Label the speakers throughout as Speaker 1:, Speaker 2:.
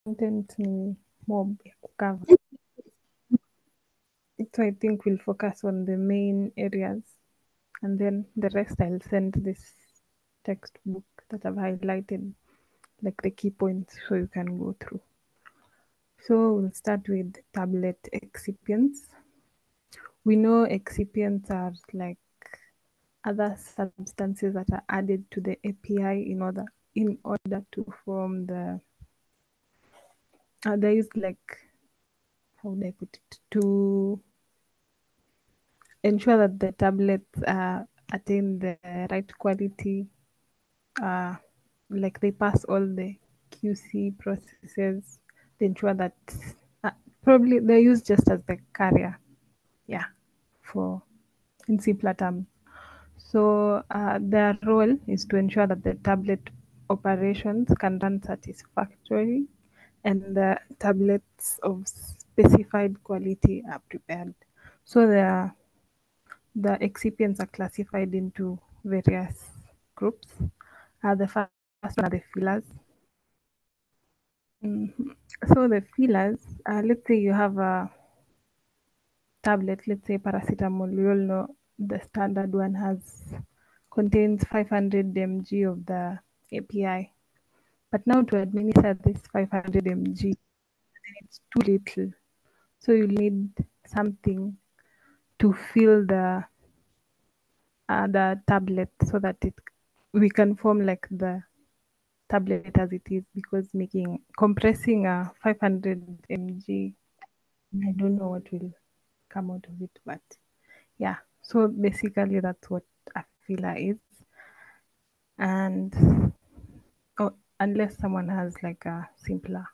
Speaker 1: content ni mob ya kucover. So I think we'll focus on the main areas, and then the rest I'll send this textbook that I've highlighted, like the key points, so you can go through. So we'll start with tablet excipients. We know excipients are like other substances that are added to the API in order to form the they're used, like, how would I put it, to ensure that the tablets attain the right quality, like they pass all the QC processes. They ensure that probably they're used just as the carrier, for in simpler terms. So their role is to ensure that the tablet operations can run satisfactorily and the tablets of specified quality are prepared. So the excipients are classified into various groups. The first one are the fillers. So the fillers, let's say you have a tablet, let's say paracetamol. We all know the standard one contains 500 mg of the API. But now to administer this 500 mg, it's too little. So you need something to fill the tablet so that we can form like the tablet as it is, because compressing a 500 mg, I don't know what will come out of it, but yeah. So basically that's what a filler is. And unless someone has like a simpler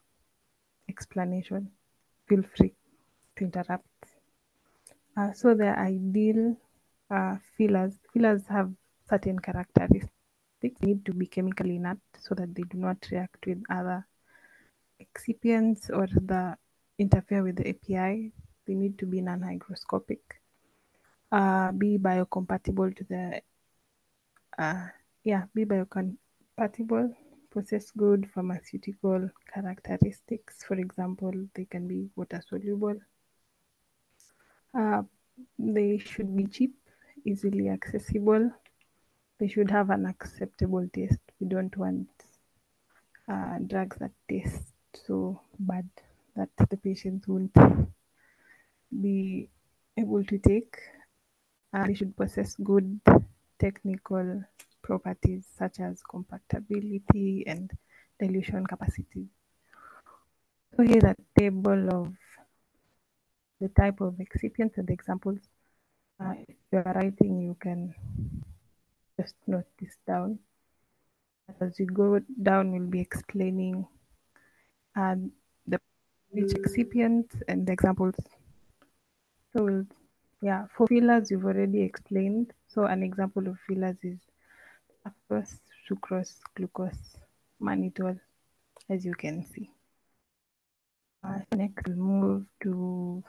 Speaker 1: explanation, feel free to interrupt. So the ideal fillers have certain characteristics. They need to be chemically inert so that they do not react with other excipients or interfere with the API. They need to be non-hygroscopic, be biocompatible to the be biocompatible, possess good pharmaceutical characteristics. For example, they can be water soluble. They should be cheap, easily accessible. They should have an acceptable taste. We don't want drugs that taste so bad that the patient won't be able to take. They should possess good technical properties such as compactability and dilution capacity. So here's a table of the type of excipients and examples. If you're writing, you can just note this down. As we go down, we'll be explaining each excipient and the examples. So for fillers, you've already explained. So an example of fillers is lactose, sucrose, glucose, mannitol, as you can see. Next, we'll move to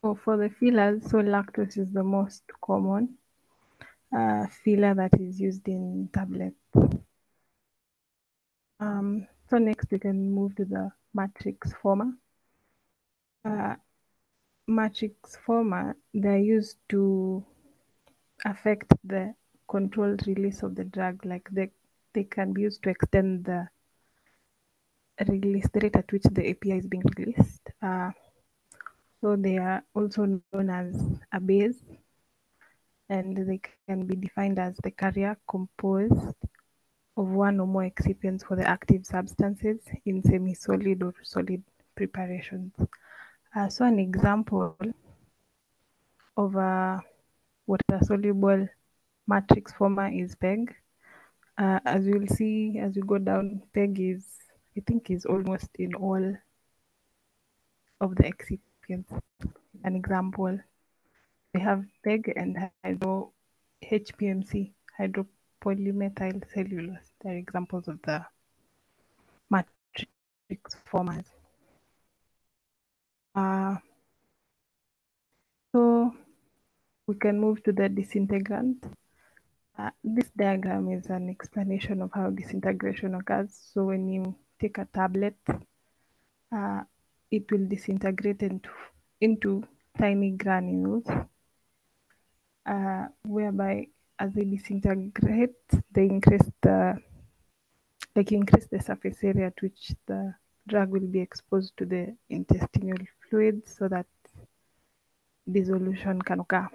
Speaker 1: for the fillers. So lactose is the most common filler that is used in tablets. So next we can move to the matrix former. Matrix former, they're used to affect the controlled release of the drug. Like they can be used to extend the rate at which the API is being released. So they are also known as a base, and they can be defined as the carrier composed of one or more excipients for the active substances in semi-solid or solid preparations. So an example of a water-soluble matrix former is PEG. As you'll see as you go down, PEG I think is almost in all of the excipients. An example, we have PEG and HPMC, hydropolymethyl cellulose. They're examples of the matrix formers. So we can move to the disintegrant. This diagram is an explanation of how disintegration occurs. So when you take a tablet, it will disintegrate into tiny granules, whereby as they disintegrate, they increase the surface area at which the drug will be exposed to the intestinal fluids so that dissolution can occur.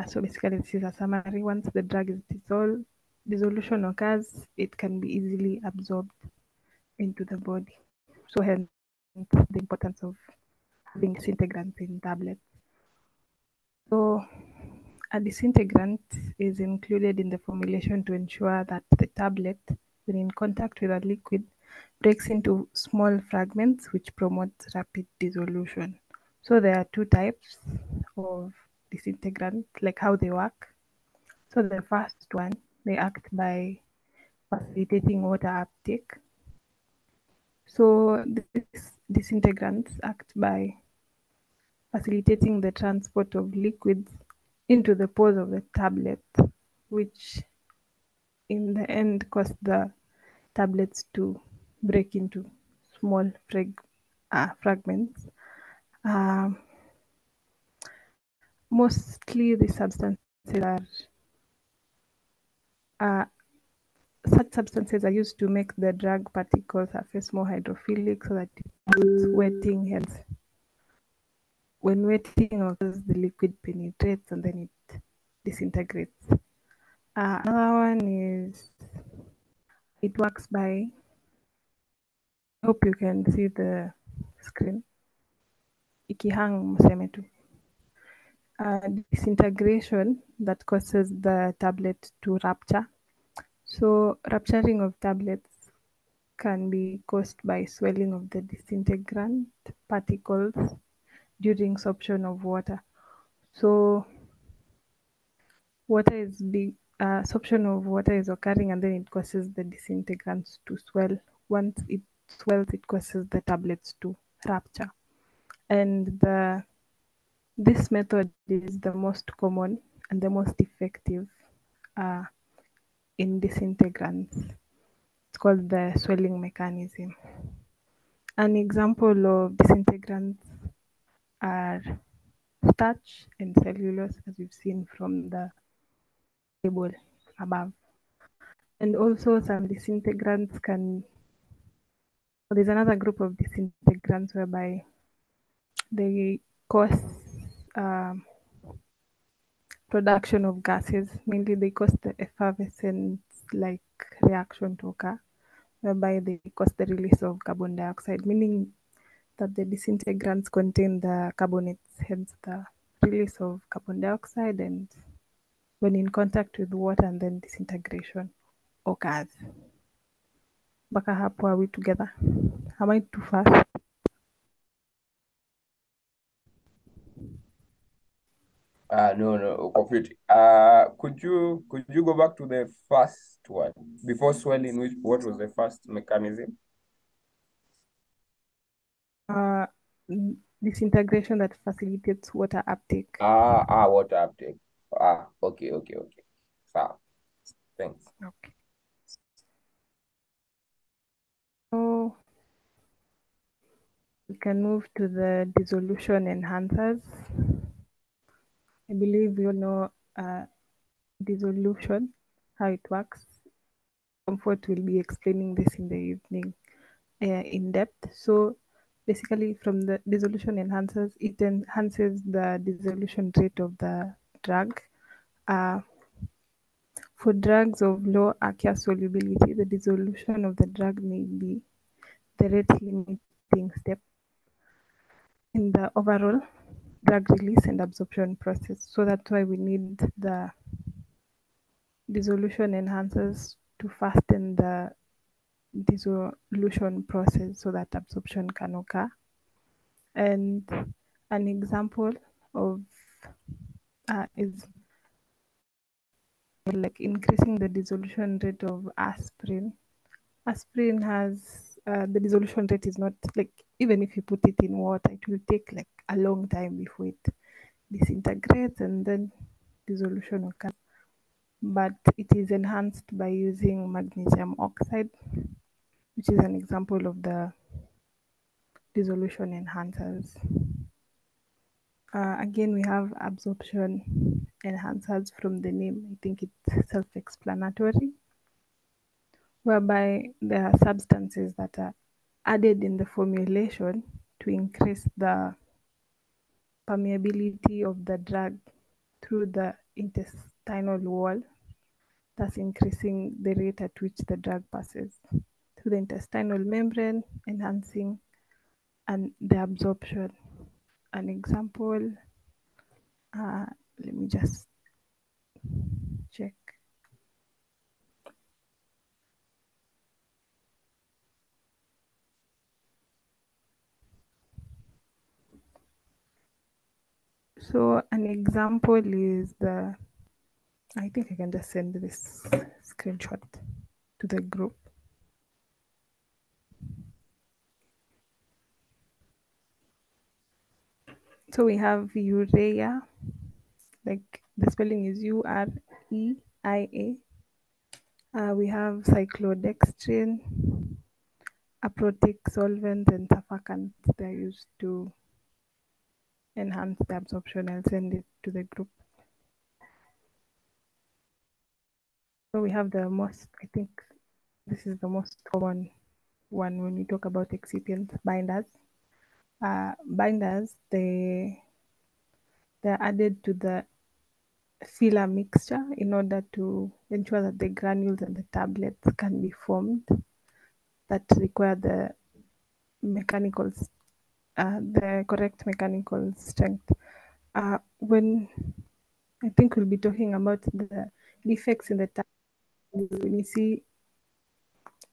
Speaker 1: So basically, this is a summary. Once the drug is dissolved, dissolution occurs, it can be easily absorbed into the body. So hence the importance of having disintegrants in tablets. So a disintegrant is included in the formulation to ensure that the tablet, when in contact with a liquid, breaks into small fragments which promote rapid dissolution. So there are two types of disintegrants, like how they work. So the first one, they act by facilitating water uptake. So these disintegrants act by facilitating the transport of liquids into the pores of the tablet, which in the end cause the tablets to break into small fragments. Mostly the substances such substances are used to make the drug particle surface more hydrophilic so that it's wetting, hence when wetting occurs the liquid penetrates and then it disintegrates. Another one is it works by, I hope you can see the screen. Ikihang mseme tu. Disintegration that causes the tablet to rupture. So rupturing of tablets can be caused by swelling of the disintegrant particles during sorption of water. So sorption of water is occurring and then it causes the disintegrants to swell. Once it swells, it causes the tablets to rupture. And this method is the most common and the most effective in disintegrants. It's called the swelling mechanism. An example of disintegrants are starch and cellulose, as we've seen from the table above. And also some disintegrants there's another group of disintegrants whereby they cause production of gases. Mainly they cause the effervescence-like reaction to occur, whereby they cause the release of carbon dioxide, meaning that the disintegrants contain the carbonates, hence the release of carbon dioxide, and when in contact with water and then disintegration occurs. Mpaka hapo, are we together? Am I too fast?
Speaker 2: No, complete. Could you go back to the first one before swelling? What was the first mechanism?
Speaker 1: Disintegration that facilitates water uptake.
Speaker 2: Water uptake. Okay. So, thanks.
Speaker 1: Okay. So we can move to the dissolution enhancers. I believe you know dissolution, how it works. Comfort will be explaining this in the evening in depth. So basically from the dissolution enhancers, it enhances the dissolution rate of the drug. For drugs of low aqueous solubility, the dissolution of the drug may be the rate limiting step in the overall drug release and absorption process. So that's why we need the dissolution enhancers to fasten the dissolution process so that absorption can occur. And an example of is like increasing the dissolution rate of aspirin. Aspirin has the dissolution rate is not like, even if you put it in water, it will take like a long time before it disintegrates and then dissolution occurs. But it is enhanced by using magnesium oxide. which is an example of the dissolution enhancers. Again, we have absorption enhancers from the name. I think it's self-explanatory, whereby there are substances that are added in the formulation to increase the permeability of the drug through the intestinal wall, thus increasing the rate at which the drug passes through the intestinal membrane, enhancing and the absorption. An example, let me just check. So an example is I think I can just send this screenshot to the group. So we have urea, like the spelling is UREIA. We have cyclodextrin, aprotic solvents, and surfactants. They're used to enhance the absorption. I'll send it to the group. So we have I think this is the most common one when we talk about excipients, binders. Binders, they're added to the filler mixture in order to ensure that the granules and the tablets can be formed that require the correct mechanical strength. When I think we'll be talking about the defects in the tablets,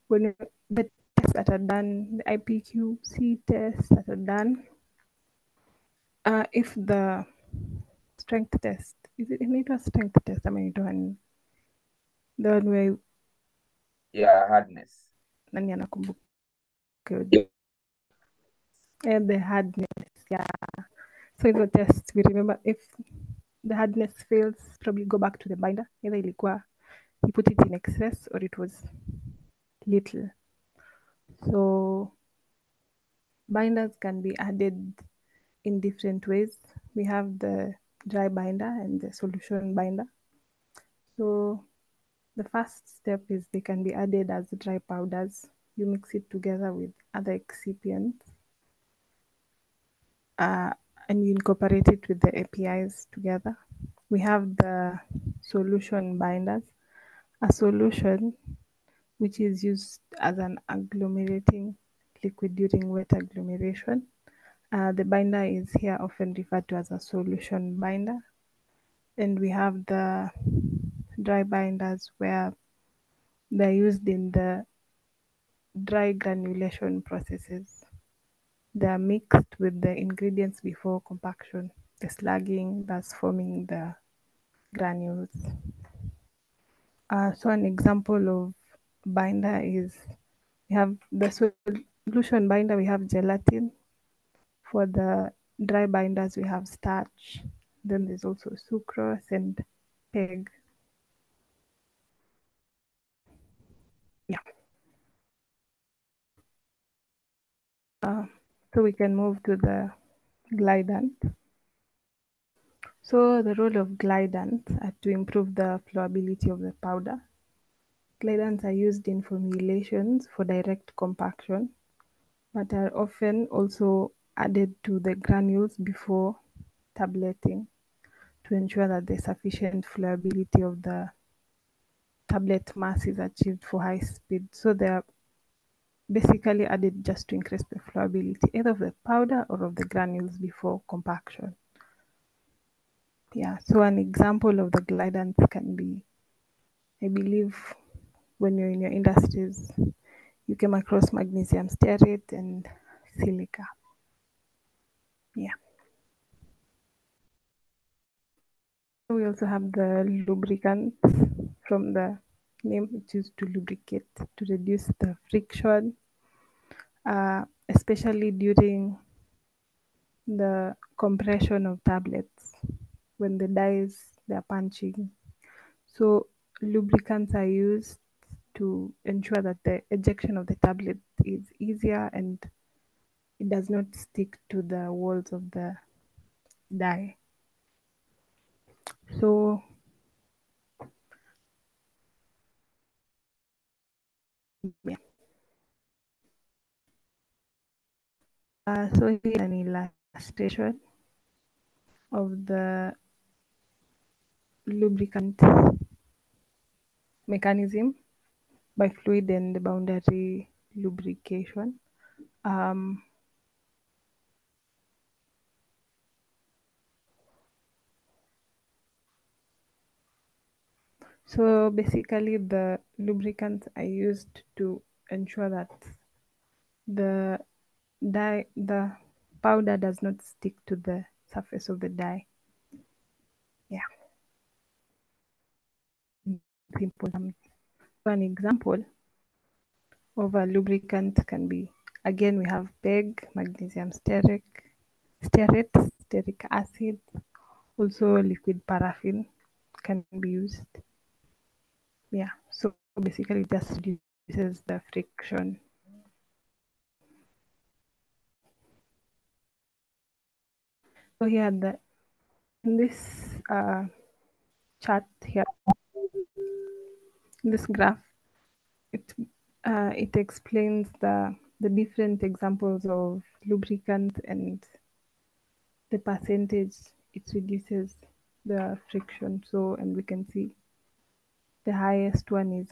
Speaker 1: when the tests that are done, the IPQC tests that are done, if the strength test, is it a strength test? I mean, the one where
Speaker 2: hardness.
Speaker 1: nani anakumbuka?
Speaker 2: Yeah.
Speaker 1: And the hardness, yeah. So in the test, we remember if the hardness fails, probably go back to the binder. Either ilikuwa you put it in excess or it was little. So binders can be added in different ways. We have the dry binder and the solution binder. So the first step is they can be added as dry powders. You mix it together with other excipients and you incorporate it with the APIs together. We have the solution binders. A solution which is used as an agglomerating liquid during wet agglomeration. The binder is here often referred to as a solution binder. And we have the dry binders where they're used in the dry granulation processes. They are mixed with the ingredients before compaction, the slugging, thus forming the granules. So an example of binder is we have the solution binder, we have gelatin. For the dry binders, we have starch. Then there's also sucrose and peg. Yeah. So we can move to the glidant. So the role of glidants are to improve the flowability of the powder. Glidants are used in formulations for direct compaction, but are often also added to the granules before tableting to ensure that the sufficient flowability of the tablet mass is achieved for high speed. So they are basically added just to increase the flowability either of the powder or of the granules before compaction. Yeah, so an example of the glidants can be, I believe, when you're in your industries, you came across magnesium stearate and silica. Yeah. We also have the lubricants from the name, which is to lubricate, to reduce the friction, especially during the compression of tablets when the dyes they're punching. So lubricants are used to ensure that the ejection of the tablet is easier and it does not stick to the walls of the die. So yeah. So here's an illustration of the lubricant mechanism by fluid and boundary lubrication. Um, so basically the lubricants are used to ensure that the the powder does not stick to the surface of the die. Yeah, simple. So an example of a lubricant can be, again, we have PEG, magnesium stearate, stearic acid, also liquid paraffin can be used. Yeah, so basically it just reduces the friction. So here in this chart here, in this graph, it explains the different examples of lubricants and the percentage it reduces the friction. So, and we can see the highest one is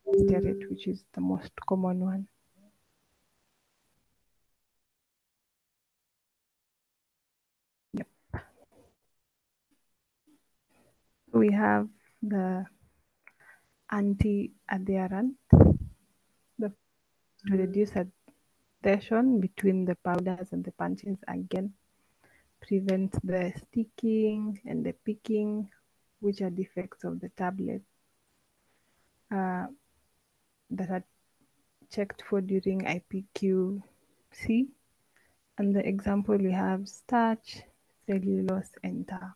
Speaker 1: stearate, which is the most common one. Yep. We have the anti-adherent, the to reduce adhesion between the powders and the punches, again prevent the sticking and the picking, which are defects of the tablet that are checked for during IPQC. And the example we have starch, cellulose, and talc.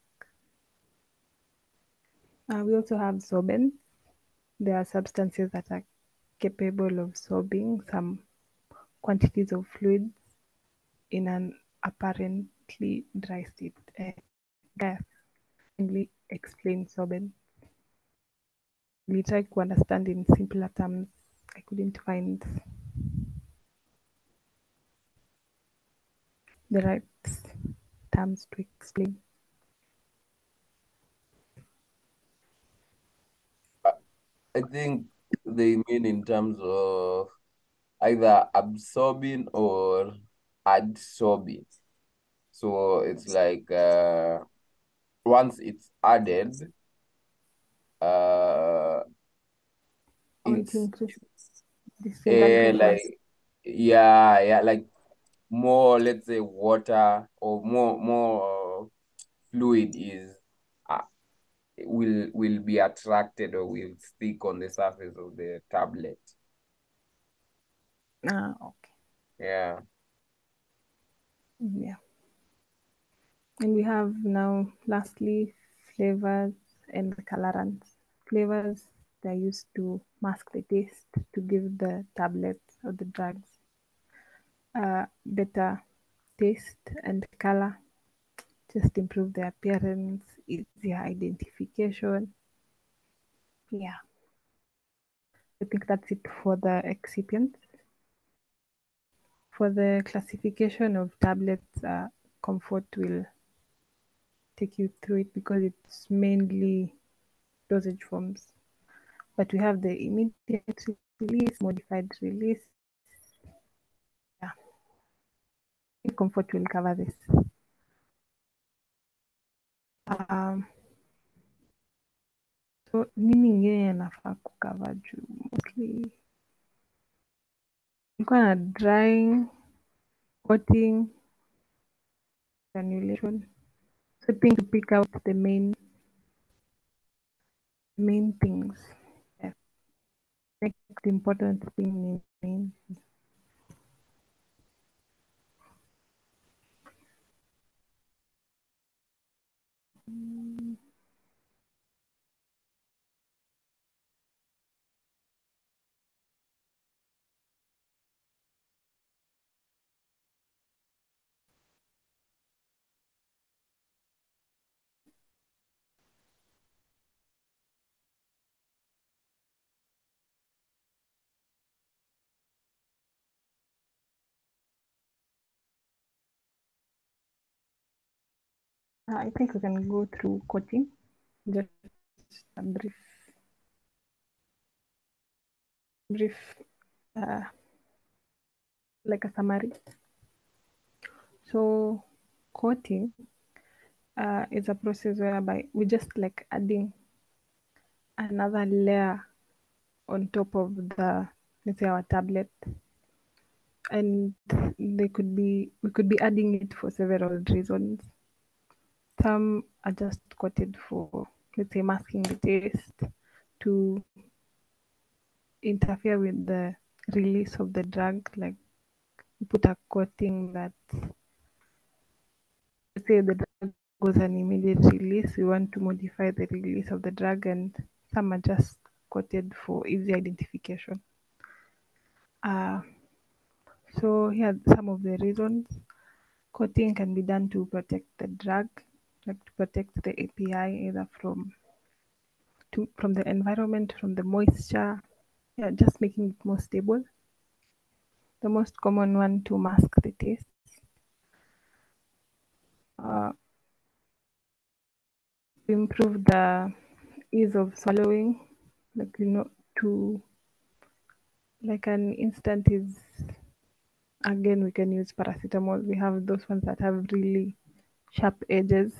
Speaker 1: We also have sorbents. There are substances that are capable of sorbing some quantities of fluids in an apparently dry state. Gas mainly explain sorbent. We try to understand in simpler terms. I couldn't find the right terms to explain.
Speaker 2: I think they mean in terms of either absorbing or adsorbing. So it's like once it's added, uh,
Speaker 1: Or it
Speaker 2: it's
Speaker 1: increases disintegration.
Speaker 2: like yeah, like more, let's say, water or more fluid is uh, will be attracted or will stick on the surface of the tablet.
Speaker 1: Okay.
Speaker 2: Yeah.
Speaker 1: Yeah. And we have now, lastly, flavors and colorants. Flavors, they're used to mask the taste to give the tablets or the drugs better taste, and color just improve the appearance, easier identification. Yeah, I think that's it for the excipients. For the classification of tablets, Comfort will take you through it because it's mainly dosage forms. But we have the immediate release, modified release. Yeah, Comfort will cover this. Um, so nini ingine nafaa kukava juu mostly ilikuwa na drying, coating, granulation. So I think to pick out the main things. Yeah. Next important thing is I think we can go through coating, just a brief, uh, like a summary. So, coating is a process whereby we just like adding another layer on top of the, let's say, our tablet, and we could be adding it for several reasons. Some are just coated for, let's say, masking the taste, to interfere with the release of the drug. Like, you put a coating that, let's say, the drug goes an immediate release. We want to modify the release of the drug, and some are just coated for easy identification. Uh, so here are some of the reasons. Coating can be done to protect the drug, like to protect the API either from the environment, from the moisture, yeah, just making it more stable. The most common one, to mask the taste. Uh, to improve the ease of swallowing, like, to, like, an instant is, again, we can use paracetamol. We have those ones that have really sharp edges.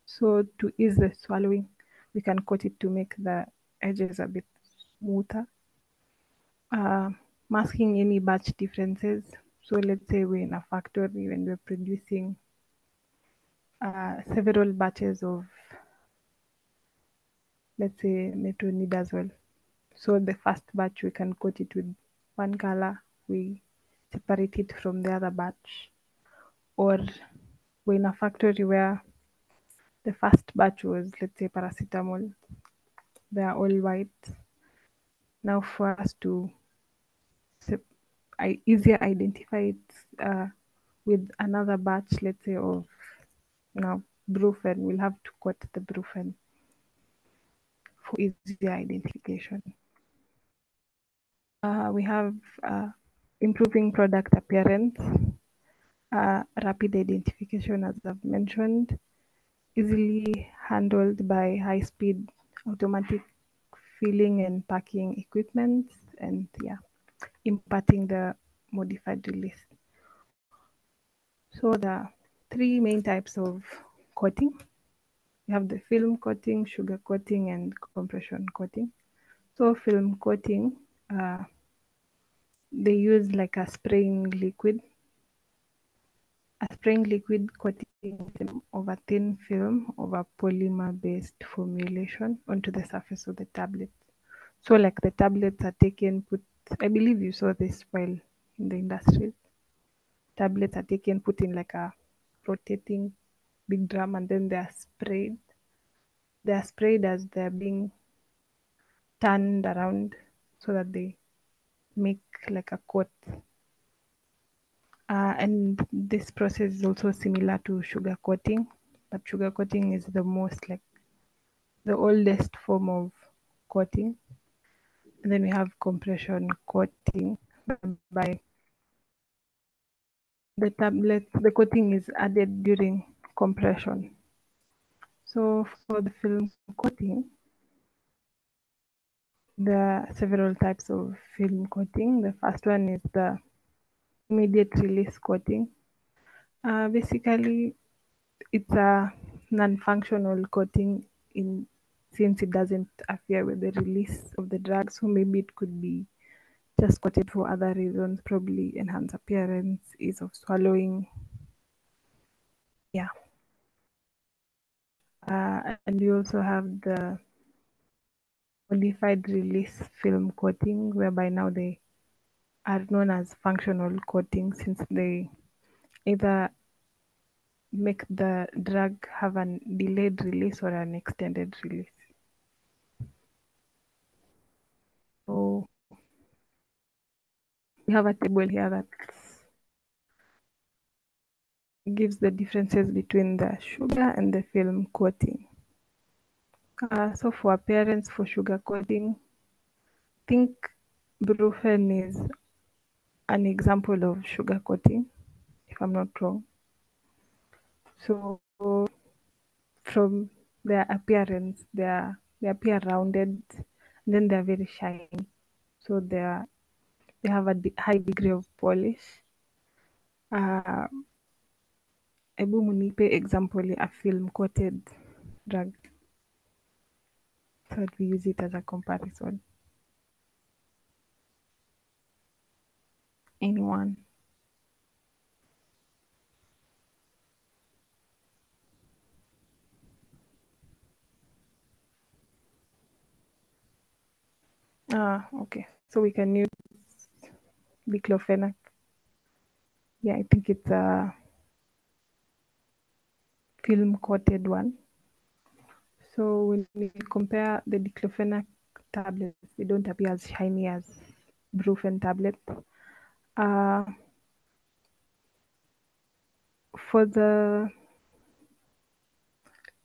Speaker 1: So to ease the swallowing, we can coat it to make the edges a bit smoother. Uh, Masking any batch differences. So let's say we're in a factory when we're producing several batches of, let's say, metronidazole. So the first batch, we can coat it with one color, we separate it from the other batch. Or we're in a factory where the first batch was, let's say, paracetamol, they are all white. Now for us to easier identify it with another batch, let's say, of brufen, we'll have to coat the brufen for easier identification. We have improving product appearance, rapid identification, as I've mentioned, easily handled by high-speed automatic filling and packing equipment, and yeah, imparting the modified release. So the three main types of coating. We have the film coating, sugar coating, and compression coating. So film coating, they use like a spraying liquid coating them over thin film of a polymer-based formulation onto the surface of the tablet. So like the tablets are taken, I believe you saw this while in the industry. Tablets are taken, put in like a rotating big drum, and then they are sprayed. They are sprayed as they're being turned around so that they make like a coat. And this process is also similar to sugar coating, but sugar coating is the most, like, the oldest form of coating. And then we have compression coating, whereby the coating is added during compression. So for the film coating, there are several types of film coating. The first one is the immediate release coating. Basically, it's a non-functional coating since it doesn't interfere with the release of the drug. So maybe it could be just coated for other reasons, probably enhance appearance, ease of swallowing. Yeah. And we also have the modified release film coating, whereby now they are known as functional coating, since they either make the drug have a delayed release or an extended release. So we have a table here that gives the differences between the sugar and the film coating. So for appearance, for sugar coating, I think brufen is an example of sugar coating, if I'm not wrong. So from their appearance, they appear rounded, then they're very shiny. So they have a high degree of polish. Uh, Ebu munipe example a film coated drug, so that we use it as a comparison. Anyone? Okay. So we can use diclofenac. Yeah, I think it's a film coated one. So when we compare the diclofenac tablets, they don't appear as shiny as Brufen tablets. Uh, for the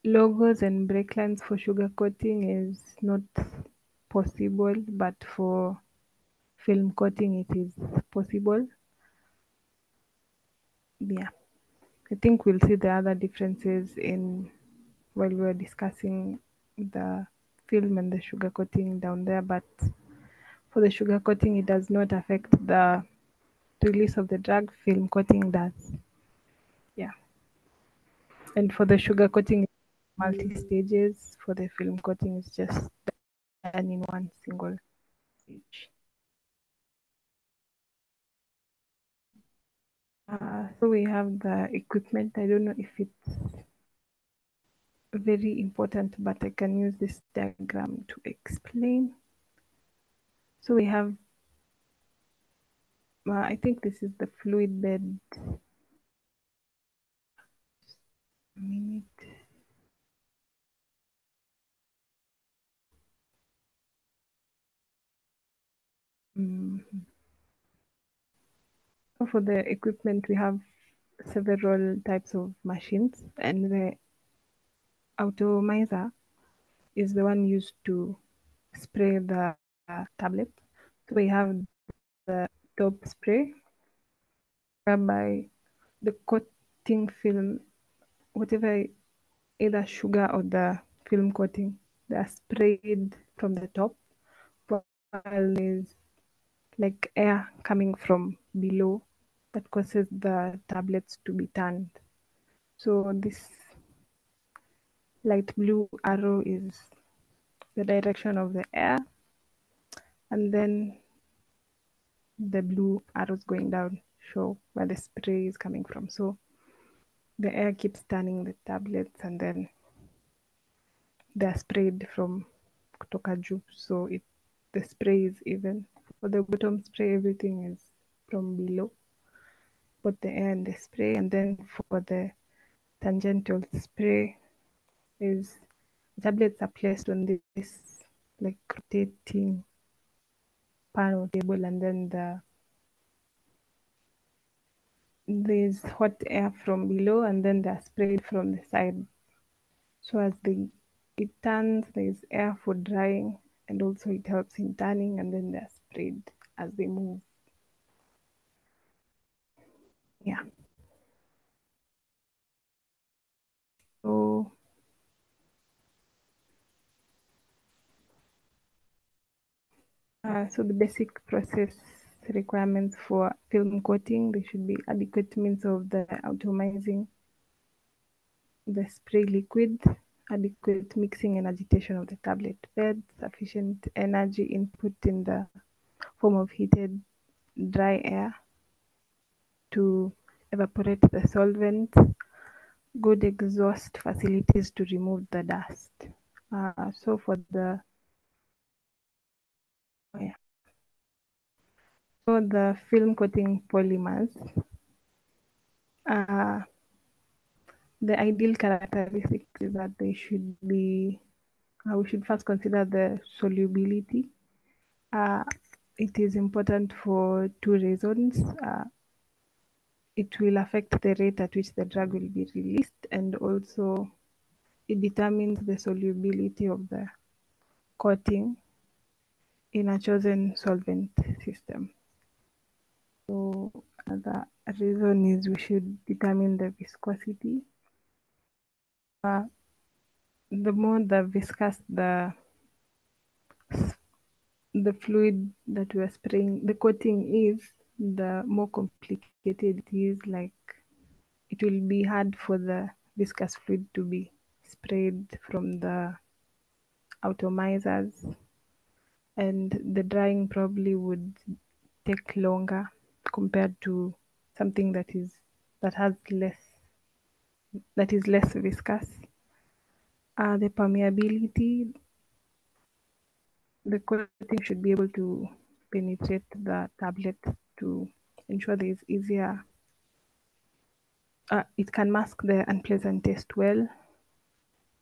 Speaker 1: logos and break lines for sugar coating is not possible, but for film coating it is possible. Yeah, I think we'll see the other differences in while we're discussing the film and the sugar coating down there, but for the sugar coating it does not affect the release of the drug. Film coating does. Yeah, and for the sugar coating multi stages, for the film coating it's just done in one single stage. So we have the equipment. I don't know if it's very important, but I can use this diagram to explain. So we have, I think this is the fluid bed. A minute. Mm. So for the equipment, we have several types of machines, and the atomizer is the one used to spray the tablet. So we have the top spray, whereby the coating film, whatever, either sugar or the film coating, they are sprayed from the top, while there's like air coming from below that causes the tablets to be turned. So this light blue arrow is the direction of the air, and then the blue arrows going down show where the spray is coming from. So the air keeps turning the tablets, and then they're sprayed from kutoka juu, so the spray is even. For the bottom spray, everything is from below, both the air and the spray. And then for the tangential spray, is tablets are placed on this like rotating panel table, and then there's hot air from below, and then they're sprayed from the side. So as it turns, there's air for drying, and also it helps in turning, and then they're sprayed as they move. Yeah. So so the basic process requirements for film coating, there should be adequate means of the atomizing the spray liquid, adequate mixing and agitation of the tablet bed, sufficient energy input in the form of heated dry air to evaporate the solvent, good exhaust facilities to remove the dust. So for the yeah. So the film coating polymers, the ideal characteristics is that they should be, we should first consider the solubility. It is important for two reasons. It will affect the rate at which the drug will be released, and also it determines the solubility of the coating in a chosen solvent system. So the reason is we should determine the viscosity. the more the viscous the fluid that we are spraying, the coating is, the more complicated it is. Like, it will be hard for the viscous fluid to be sprayed from the atomizers, and the drying probably would take longer compared to something that has less viscous. The permeability, the coating should be able to penetrate the tablet to ensure there is easier. It can mask the unpleasant taste well,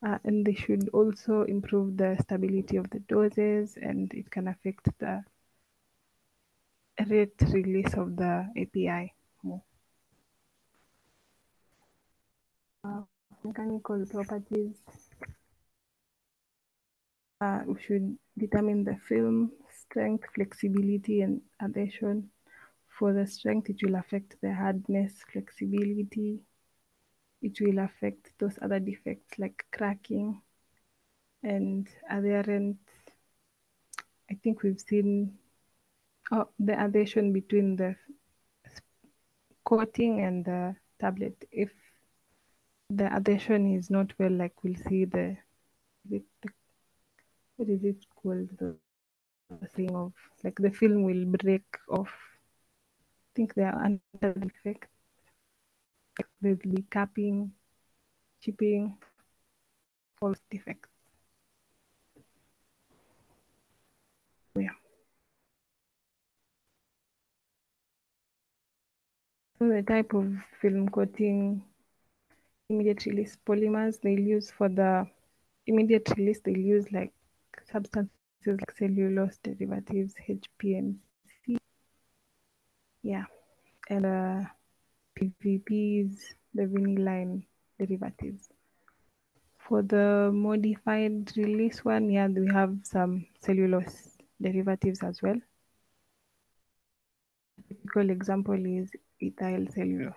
Speaker 1: and they should also improve the stability of the doses, and it can affect the rate release of the API more. Mechanical properties, we should determine the film strength, flexibility, and adhesion. For the strength, it will affect the hardness, flexibility. It will affect those other defects like cracking and adherence. I think we've seen the adhesion between the coating and the tablet. If the adhesion is not well, like we'll see what is it called? The thing of, like, the film will break off. I think they are under the effect. Like, there'll be capping, chipping, false defects. Yeah. So the type of film coating, immediate release polymers they'll use for the immediate release, they'll use like substances like cellulose derivatives, HPMC, yeah, and PVPs, the vinylene derivatives. For the modified release one, yeah, we have some cellulose derivatives as well. A typical example is ethyl cellulose.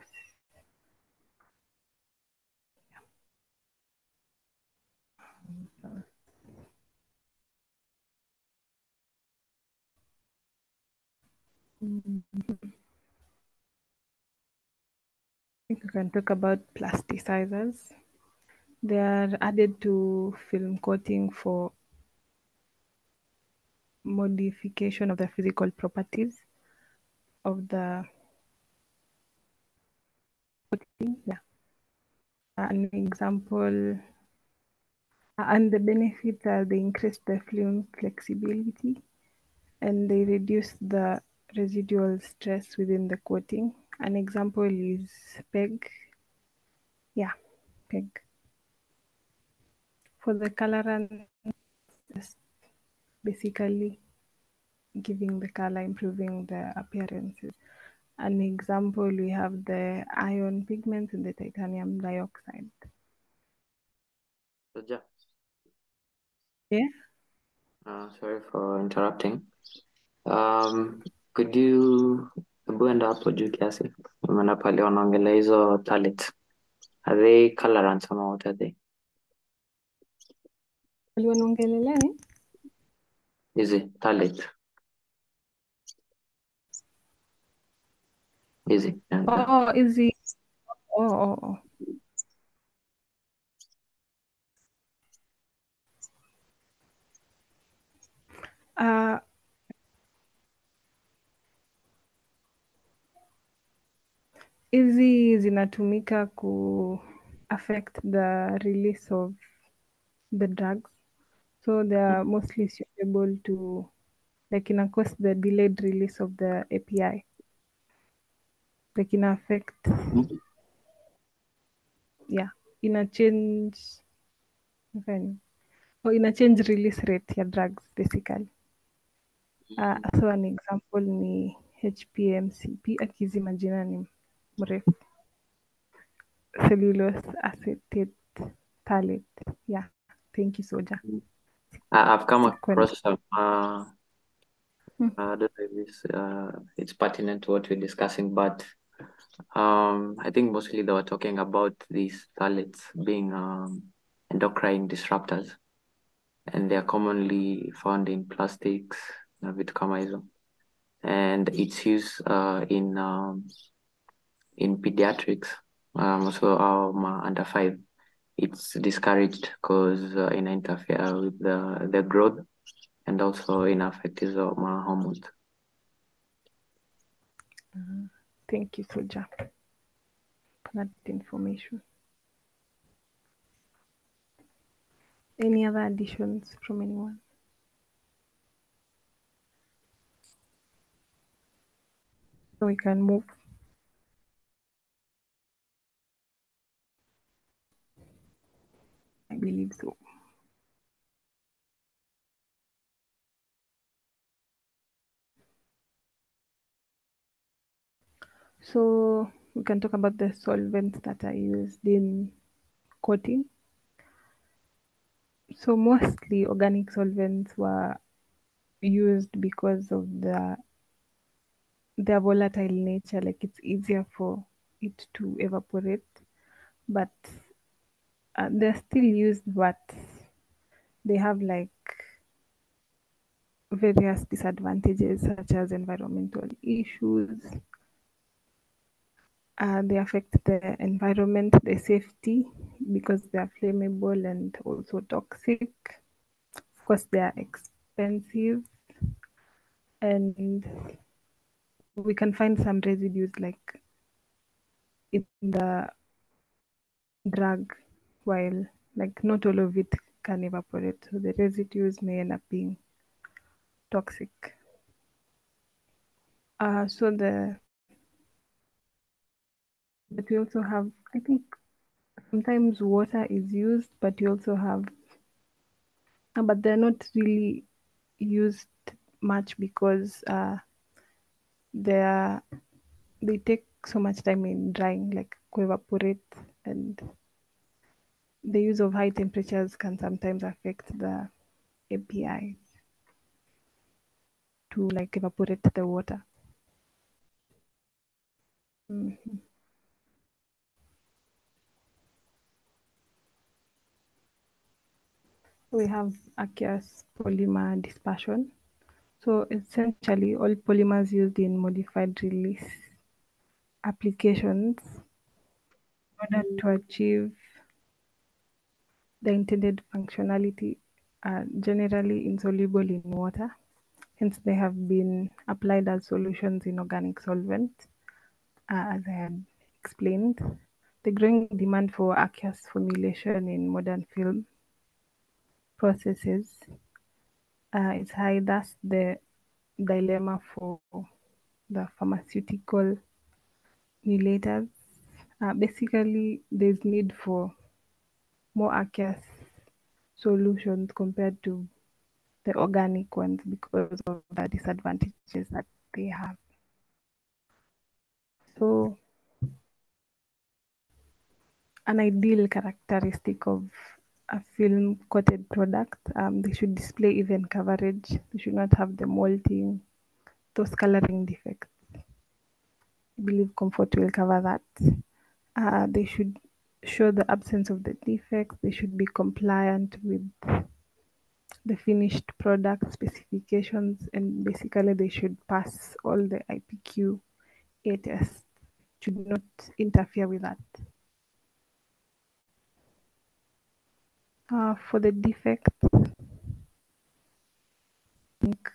Speaker 1: I think we can talk about plasticizers. They are added to film coating for modification of the physical properties of the coating. Yeah. An example, and the benefits are they increase the film flexibility and they reduce the residual stress within the coating. An example is PEG. Yeah, PEG. For the colorant, just basically giving the color, improving the appearances. An example, we have the iron pigments and the titanium dioxide.
Speaker 3: Soja,
Speaker 1: Yeah.
Speaker 3: sorry for interrupting. Could you enda hapo juu kiasi? Umeona pale wanaongelea hizo pallets. Are they colorants or what are they?
Speaker 1: Wanaongelelea ni?
Speaker 3: Hizi pallet. Hizi.
Speaker 1: Oh, hizi. Oh. Hizi zinatumika ku affect the release of the drugs. So they are mostly suitable to, like, in cause the delayed release of the API. Like, in affect, yeah, in a change, in a change release rate ya drugs basically. So an example ni HPMCP, akizi majina ni mrefu. Cellulose acetate phthalate. Yeah, thank you, Soja.
Speaker 3: I've come across some I don't know if this it's pertinent to what we're discussing, but I think mostly they were talking about these pallets being endocrine disruptors, and they are commonly found in plastics na vitu kama hizo, and its use in pediatrics, so under 5, it's discouraged because it interfere with the growth and also in affect hizo hormones.
Speaker 1: Thank you, Soja, for that information. Any other additions from anyone? So we can move. I believe so. So we can talk about the solvents that are used in coating. So mostly organic solvents were used because of their volatile nature, like it's easier for it to evaporate, but they're still used, but they have like various disadvantages such as environmental issues. They affect the environment, the safety, because they are flammable and also toxic. Of course, they are expensive, and we can find some residues like in the drug, while like not all of it can evaporate. So the residues may end up being toxic. But we also have, I think sometimes water is used, but you also have, but they're not really used much because they take so much time in drying, like to evaporate, and the use of high temperatures can sometimes affect the API to like evaporate the water. We have aqueous polymer dispersion. So essentially, all polymers used in modified release applications in order to achieve the intended functionality are generally insoluble in water. Hence, they have been applied as solutions in organic solvents, as I had explained. The growing demand for aqueous formulation in modern film processes is high. Thus, the dilemma for the pharmaceutical inhalators. Basically, there's need for more aqueous solutions compared to the organic ones because of the disadvantages that they have. So, an ideal characteristic of a film coated product, they should display even coverage. They should not have the molting, those coloring defects. I believe comfort will cover that. They should show the absence of the defects. They should be compliant with the finished product specifications, and basically they should pass all the IPQ A tests. Should not interfere with that. For the defect, I think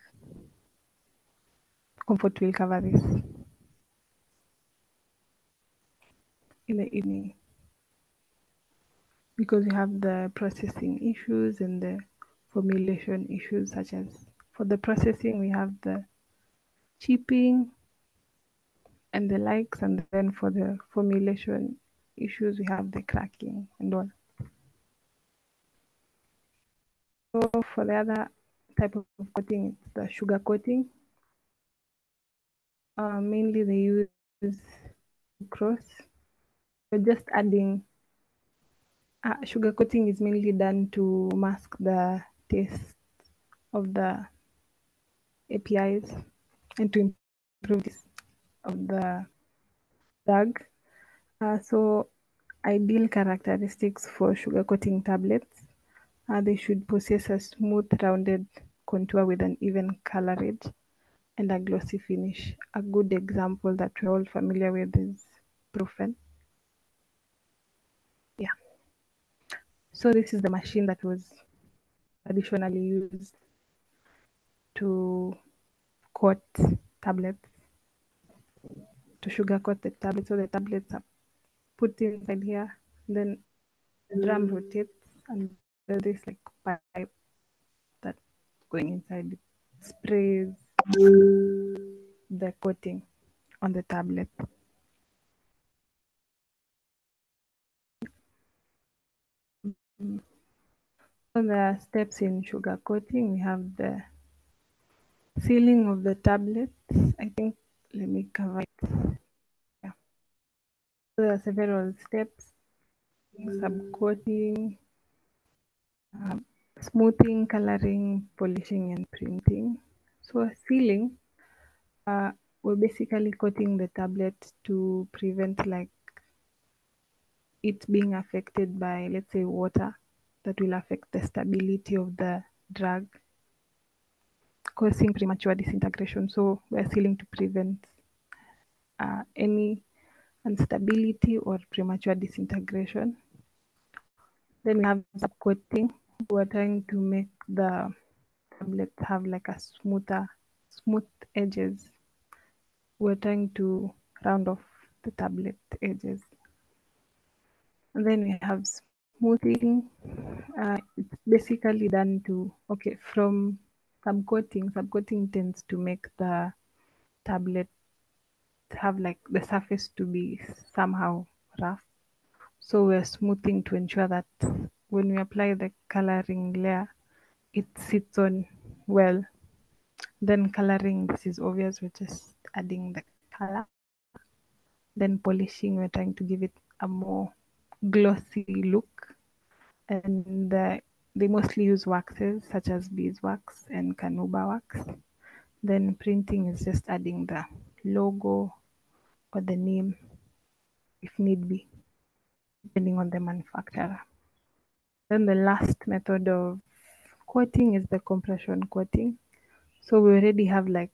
Speaker 1: comfort will cover this in the evening, because you have the processing issues and the formulation issues, such as for the processing we have the chipping and the likes, and then for the formulation issues we have the cracking and all. So for the other type of coating, it's the sugar coating. Mainly they use sucrose. We're just adding sugar coating is mainly done to mask the taste of the APIs and to improve this of the drug. So Ideal characteristics for sugar coating tablets. They should possess a smooth, rounded contour with an even colorage and a glossy finish. A good example that we're all familiar with is Profen. Yeah. So this is the machine that was traditionally used to coat tablets, to sugar coat the tablets. So the tablets are put inside here, then the drum rotates, and there's this like pipe that's going inside. It sprays the coating on the tablet. So there are steps in sugar coating. We have the sealing of the tablets. I think let me cover it. Yeah. So there are several steps: subcoating, smoothing, coloring, polishing, and printing. So sealing, we're basically coating the tablet to prevent like it being affected by, let's say, water that will affect the stability of the drug, causing premature disintegration. So we're sealing to prevent any instability or premature disintegration. Then we have subcoating. We're trying to make the tablet have like a smooth edges. We're trying to round off the tablet edges. And then we have smoothing. It's basically done to, okay, from subcoating. Subcoating tends to make the tablet have like the surface to be somehow rough. So we're smoothing to ensure that when we apply the coloring layer, it sits on well. Then coloring, this is obvious, we're just adding the color. Then polishing, we're trying to give it a more glossy look. And they mostly use waxes such as beeswax and canuba wax. Then printing is just adding the logo or the name if need be, depending on the manufacturer. Then the last method of coating is the compression coating. So we already have like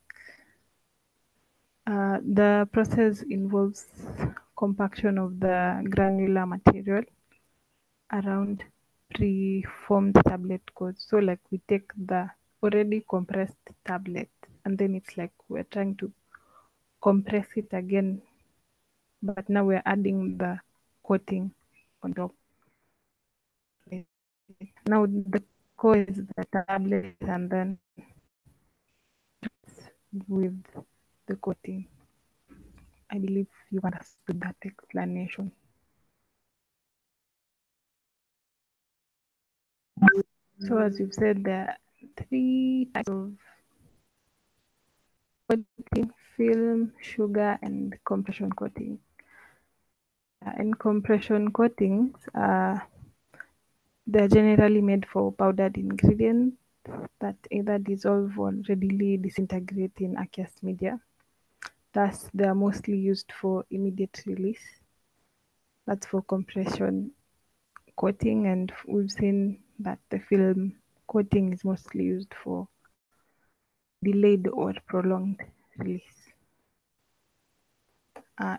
Speaker 1: the process involves compaction of the granular material around pre-formed tablet coats. So like we take the already compressed tablet and then it's like we're trying to compress it again, but now we're adding the coating on top. Now the core is the tablet and then with the coating. I believe you understood that explanation. So as you've said, there are 3 types of coating: film, sugar, and compression coating. And compression coatings, they're generally made for powdered ingredients that either dissolve or readily disintegrate in aqueous media. Thus, they are mostly used for immediate release. That's for compression coating, and we've seen that the film coating is mostly used for delayed or prolonged release.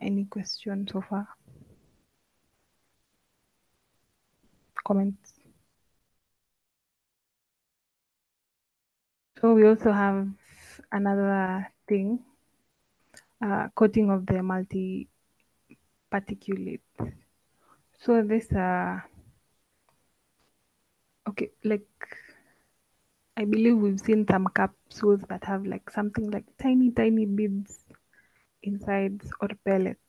Speaker 1: Any questions so far? Comments? So we also have another thing, coating of the multi-particulate. So this, okay, like I believe we've seen some capsules that have like something like tiny beads inside or pellets.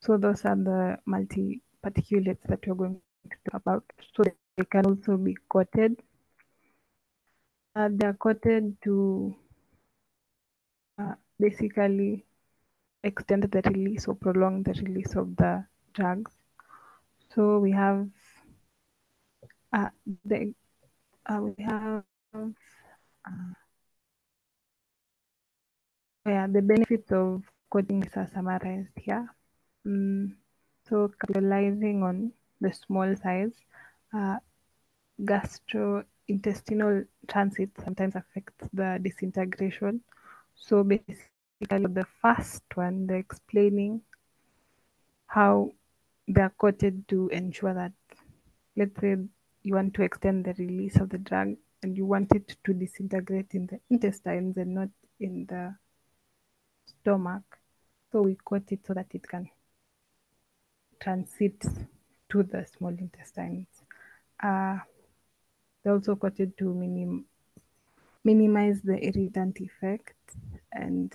Speaker 1: So those are the multi-particulates that we're going to talk about. So they can also be coated. They're coated to basically extend the release or prolong the release of the drugs. So we have the benefits of coating are summarized here. So capitalizing on the small size, uh, gastrointestinal transit sometimes affects the disintegration. So basically, the first one, they're explaining how they're coated to ensure that, let's say, you want to extend the release of the drug and you want it to disintegrate in the intestines and not in the stomach. So we coat it so that it can transit to the small intestines. Uh, they also coated to minimize the irritant effect, and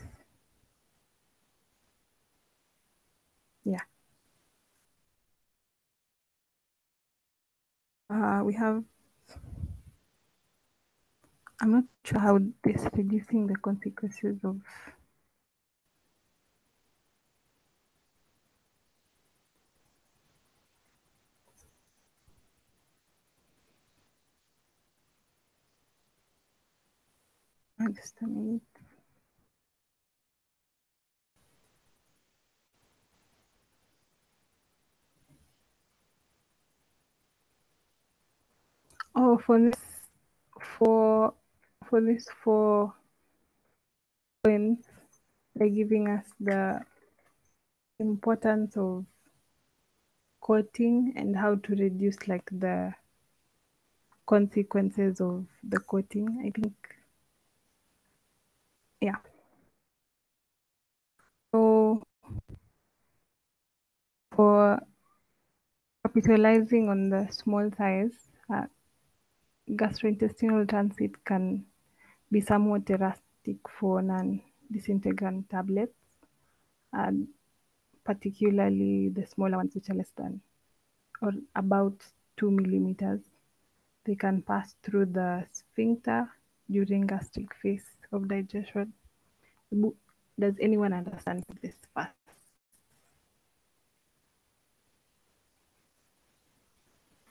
Speaker 1: yeah, we have, I'm not sure how this reducing the consequences of just a minute. Oh, for this 4 points, they're giving us the importance of coating and how to reduce like the consequences of the coating. I think, yeah. So for capitalizing on the small size, gastrointestinal transit can be somewhat erratic for non-disintegrant tablets, and particularly the smaller ones, which are less than or about 2 millimeters. They can pass through the sphincter during gastric phase of digestion. Does anyone understand this fast?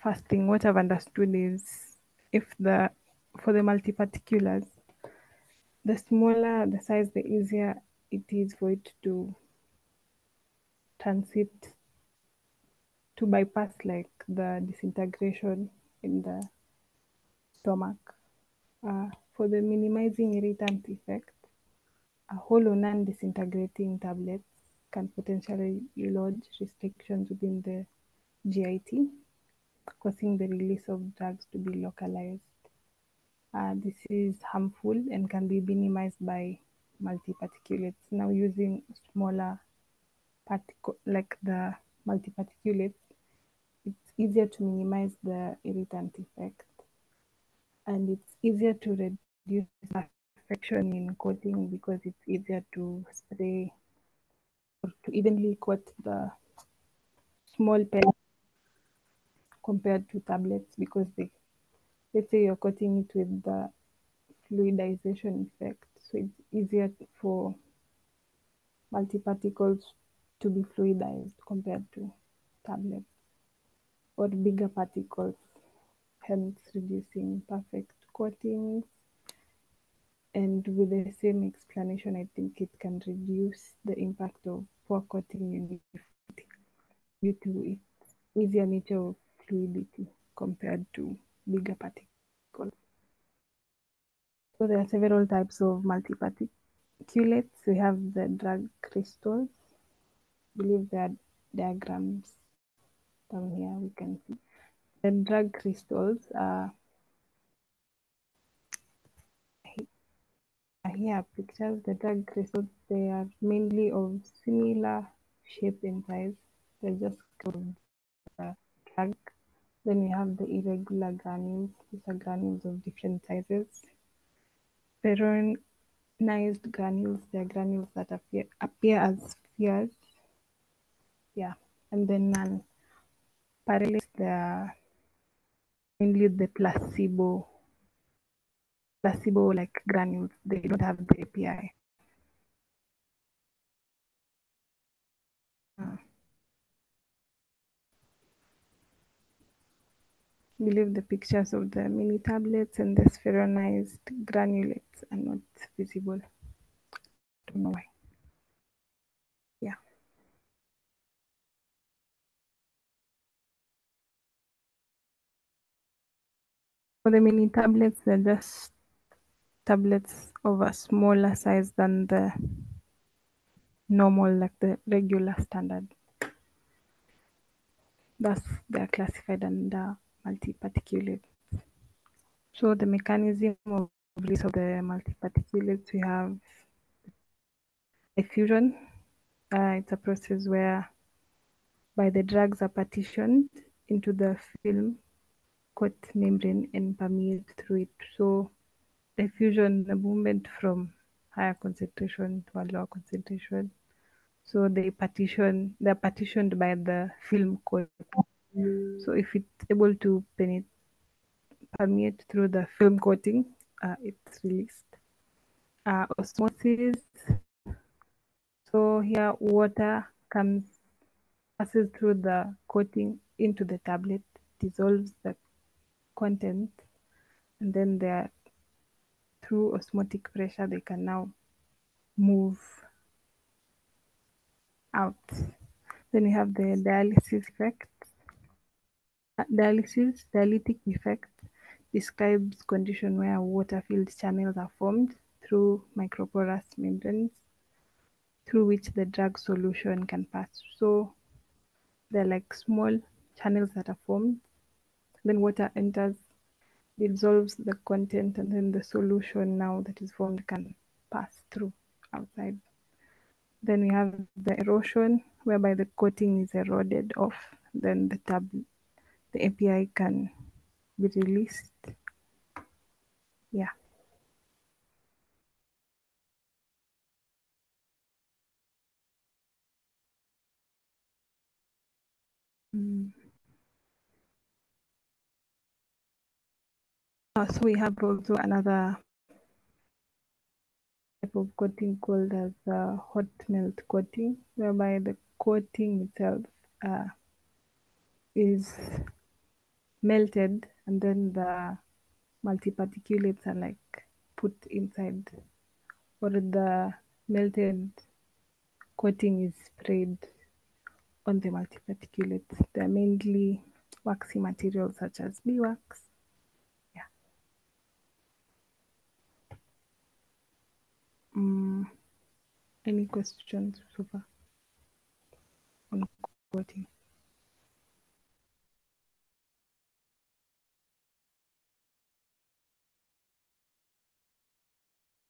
Speaker 1: First thing, what I've understood is, if the for the multiparticulars, the smaller the size, the easier it is for it to transit, to bypass like the disintegration in the stomach. For the minimizing irritant effect, a hollow non-disintegrating tablets can potentially lodge restrictions within the GIT, causing the release of drugs to be localized. This is harmful and can be minimized by multiparticulates. Now, using smaller particle like the multiparticulates, it's easier to minimize the irritant effect, and it's easier to reduce affection in coating because it's easier to spray or to evenly coat the small pen compared to tablets, because they, let's say you're coating it with the fluidization effect, so it's easier for multiparticles to be fluidized compared to tablets or bigger particles, hence reducing perfect coatings. And with the same explanation, I think it can reduce the impact of poor coating uniformity due to its easier nature of fluidity compared to bigger particles. So there are several types of multiparticulates. We have the drug crystals. I believe there are diagrams down here we can see. The drug crystals are here pictures. The drug crystals, they are mainly of similar shape and size. They're just the drug. Then we have the irregular granules. These are granules of different sizes. Spheronized granules, they're granules that appear as spheres. Yeah. And then non-parallel, they're mainly the placebo like granules. They don't have the API. I believe the pictures of the mini tablets and the spheronized granulates are not visible. Don't know why. Yeah. For the mini tablets, they're just tablets of a smaller size than the normal, like the regular standard. Thus, they are classified under multi-particulates. So the mechanism of release of the multi-particulates, we have diffusion. It's a process where by the drugs are partitioned into the film coat membrane and permeate through it. So diffusion, the movement from higher concentration to a lower concentration. So they're partitioned by the film coat. So if it's able to permeate through the film coating, it's released. Osmosis. So here water passes through the coating into the tablet, dissolves the content, and then through osmotic pressure they can now move out. Then you have the dialysis effect. Dialytic effect describes condition where water-filled channels are formed through microporous membranes through which the drug solution can pass. So they're like small channels that are formed. Then water enters, dissolves the content, and then the solution now that is formed can pass through outside. Then we have the erosion, whereby the coating is eroded off. Then the API can be released. Yeah. So we have also another type of coating called as hot melt coating, whereby the coating itself is melted and then the multi-particulates are like put inside, or the melted coating is sprayed on the multi-particulates. They're mainly waxy materials such as beeswax. Yeah. Any questions so far on coating?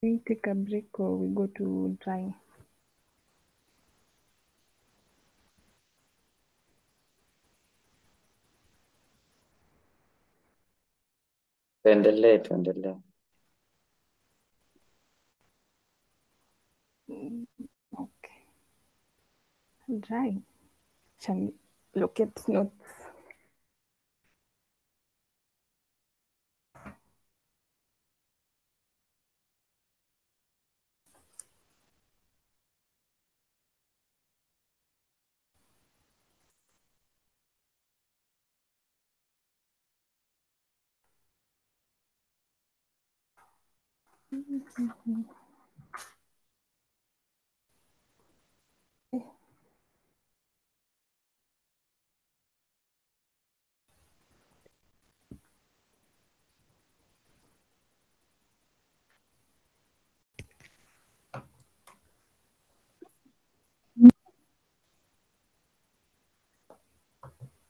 Speaker 1: We take a break or we go to drying?
Speaker 3: Tuendelee.
Speaker 1: Okay. Drying. Shall we look at notes?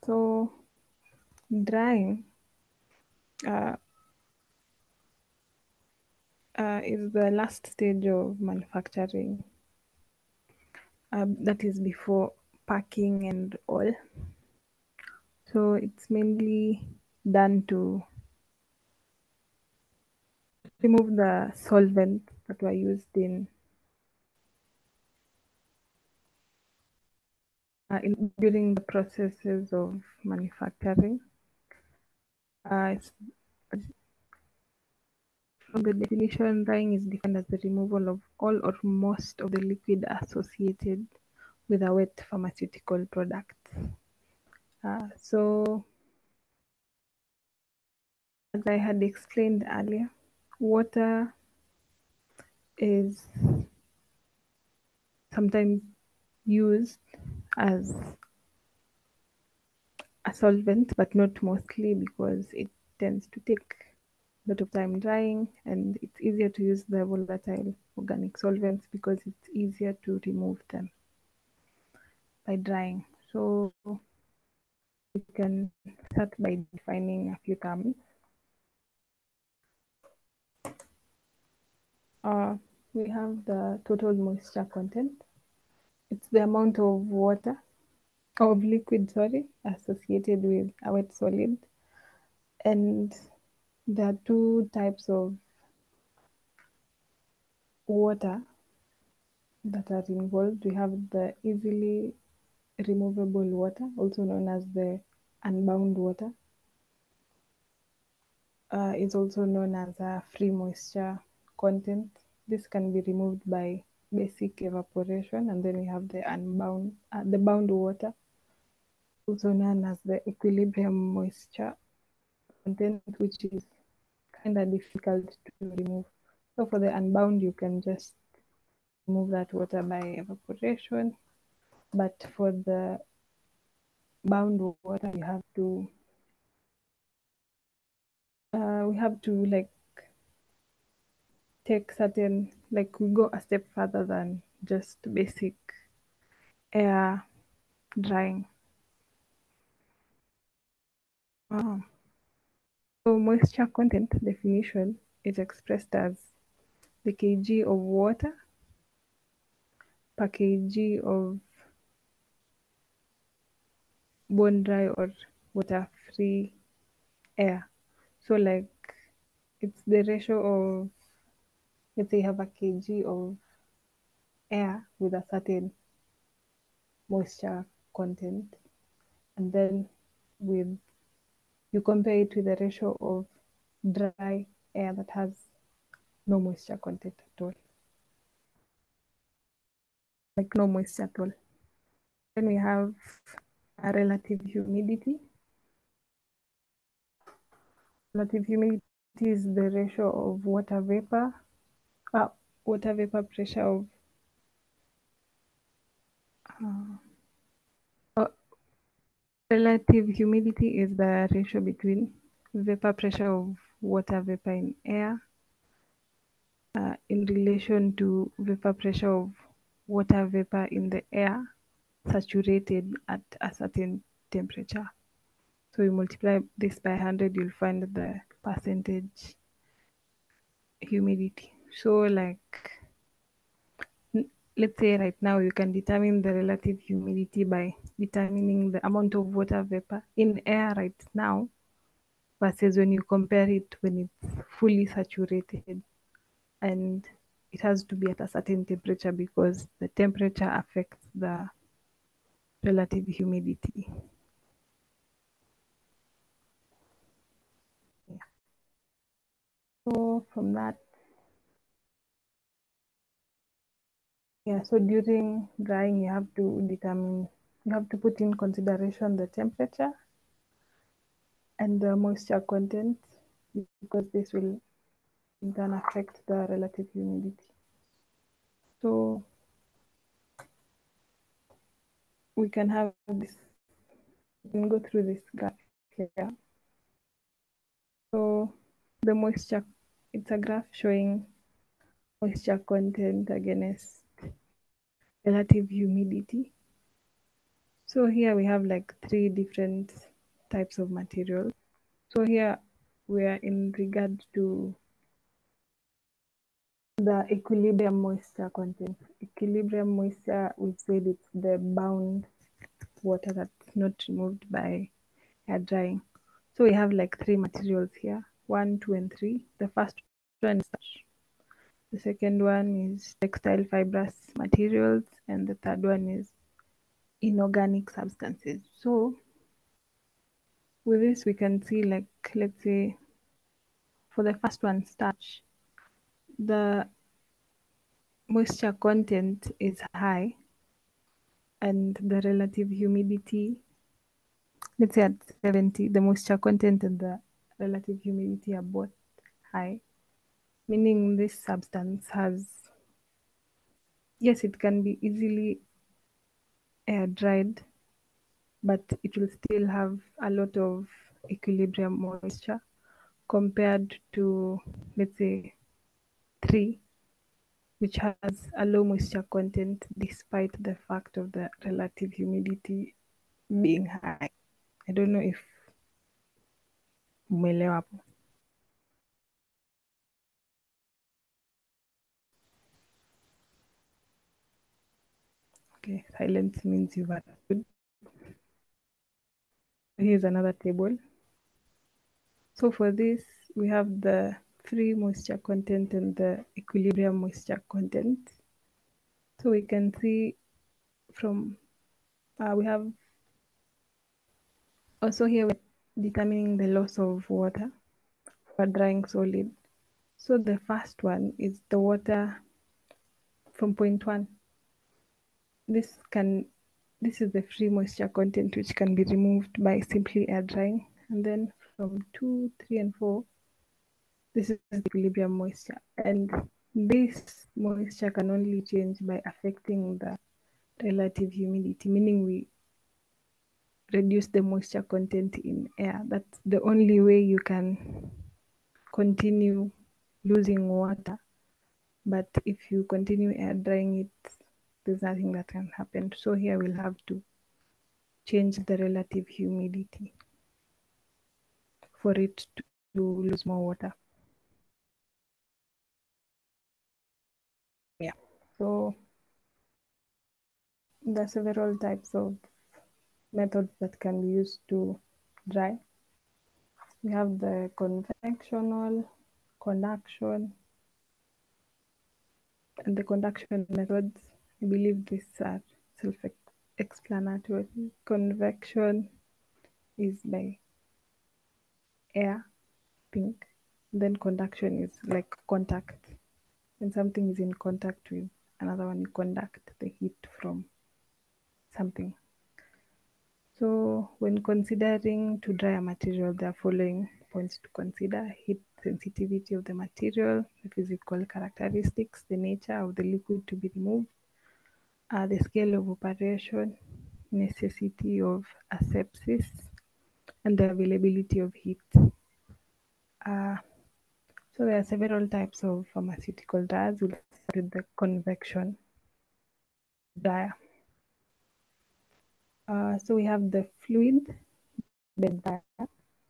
Speaker 1: So drying is the last stage of manufacturing. That is before packing and all. So it's mainly done to remove the solvents that were used during the processes of manufacturing. From the definition, drying is defined as the removal of all or most of the liquid associated with a wet pharmaceutical product. So, as I had explained earlier, water is sometimes used as a solvent, but not mostly because it tends to take lot of time drying, and it's easier to use the volatile organic solvents because it's easier to remove them by drying. So we can start by defining a few terms. We have the total moisture content. It's the amount of water, of liquid, associated with a wet solid. And there are two types of water that are involved. We have the easily removable water, also known as the unbound water. Is also known as a free moisture content. This can be removed by basic evaporation, and then we have the the bound water, also known as the equilibrium moisture content, which is kind of difficult to remove. So for the unbound, you can just remove that water by evaporation, but for the bound water, you have to we have to like take certain, like we go a step further than just basic air drying. So moisture content definition is expressed as the kg of water per kg of bone dry or water free air. So like it's the ratio of, let's say you have a kg of air with a certain moisture content, and then with you compare it with the ratio of dry air that has no moisture content at all, like no moisture at all. Then we have a relative humidity. Relative humidity is the ratio of water vapor pressure of relative humidity is the ratio between vapor pressure of water vapor in air in relation to vapor pressure of water vapor in the air saturated at a certain temperature. So you multiply this by 100, you'll find the percentage humidity. So like, let's say right now you can determine the relative humidity by determining the amount of water vapor in air right now versus when you compare it when it's fully saturated, and it has to be at a certain temperature because the temperature affects the relative humidity. Yeah. So from that, so during drying, you have to put in consideration the temperature and the moisture content, because this will in turn affect the relative humidity. So we can have this, we can go through this graph here. So the moisture, it's a graph showing moisture content against relative humidity. So here we have like 3 different types of materials. So here we are in regard to the equilibrium moisture content. Equilibrium moisture, we've said it's the bound water that's not removed by air drying. So we have like 3 materials here, 1, 2, and 3. The first one is starch. The second one is textile fibrous materials, and the third one is inorganic substances. So with this, we can see, like, let's say for the first one, starch, the moisture content is high and the relative humidity, let's say at 70, the moisture content and the relative humidity are both high, meaning this substance has, yes, it can be easily air dried, but it will still have a lot of equilibrium moisture compared to, let's say, 3, which has a low moisture content despite the fact of the relative humidity being high. I don't know if umeelewa hapo. Okay, silence means you've understood. Here's another table. So for this, we have the free moisture content and the equilibrium moisture content. So we can see from, we have also here we're determining the loss of water for drying solid. So the first one is the water from point 1. This is the free moisture content, which can be removed by simply air drying. And then from 2, 3, and 4, this is the equilibrium moisture. And this moisture can only change by affecting the relative humidity, meaning we reduce the moisture content in air. That's the only way you can continue losing water. But if you continue air drying it, there's nothing that can happen. So here we'll have to change the relative humidity for it to lose more water. Yeah. So there are several types of methods that can be used to dry. We have the convectional, conduction, and the conduction methods. I believe these are self-explanatory. Convection is by air, think. Then conduction is like contact. When something is in contact with another one, you conduct the heat from something. So when considering to dry a material, there are following points to consider: heat sensitivity of the material, the physical characteristics, the nature of the liquid to be removed, the scale of operation, necessity of asepsis, and the availability of heat. So there are several types of pharmaceutical dyes. We'll start with the convection dye. So we have the fluid bed dye.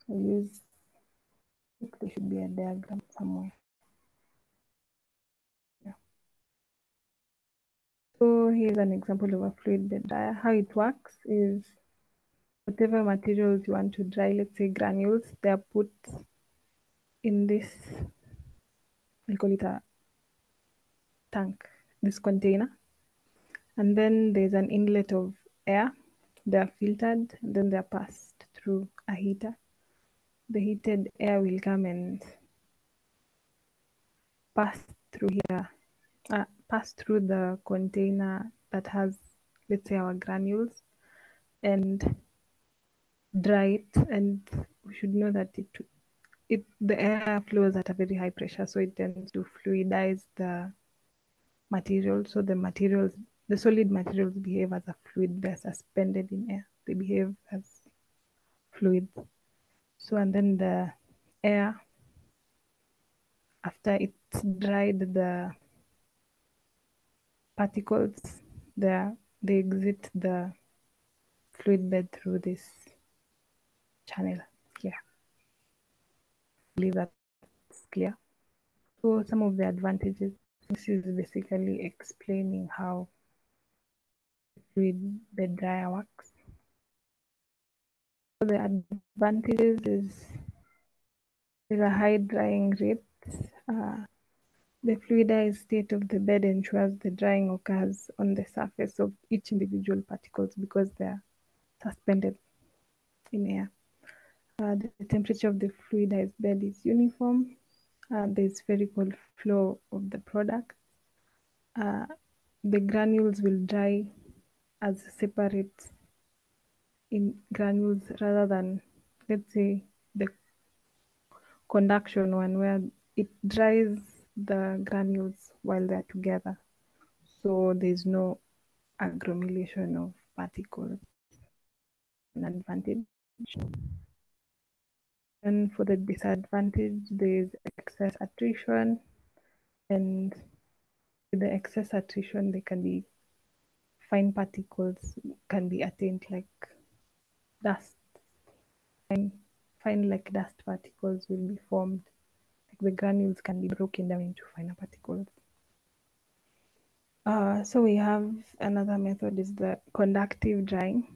Speaker 1: There should be a diagram somewhere. Yeah. So here's an example of a fluid bed dye. How it works is whatever materials you want to dry, let's say granules, they are put in this, I call it a tank, this container. And then there's an inlet of air. They're filtered, and then they're passed through a heater. The heated air will come and pass through here, pass through the container that has, let's say, our granules, and dry it. And we should know that the air flows at a very high pressure, so it tends to fluidize the material. So the solid materials behave as a fluid. They're suspended in air. They behave as fluids. So, and then the air, after it's dried, the particles they exit the fluid bed through this channel here. I believe that's clear. So some of the advantages. This is basically explaining how fluid bed dryer works. So the advantages is there's a high drying rate. The fluidized state of the bed ensures the drying occurs on the surface of each individual particles because they're suspended in air. The temperature of the fluidized bed is uniform. There's spherical flow of the product. The granules will dry as separate in granules rather than, let's say, the conduction one where it dries the granules while they're together. So there's no accumulation of particles. An advantage. And for the disadvantage, there is excess attrition, and with the excess attrition, there can be fine particles can be attained like dust. Fine like dust particles will be formed. Like the granules can be broken down into finer particles. So we have another method is the conductive drying.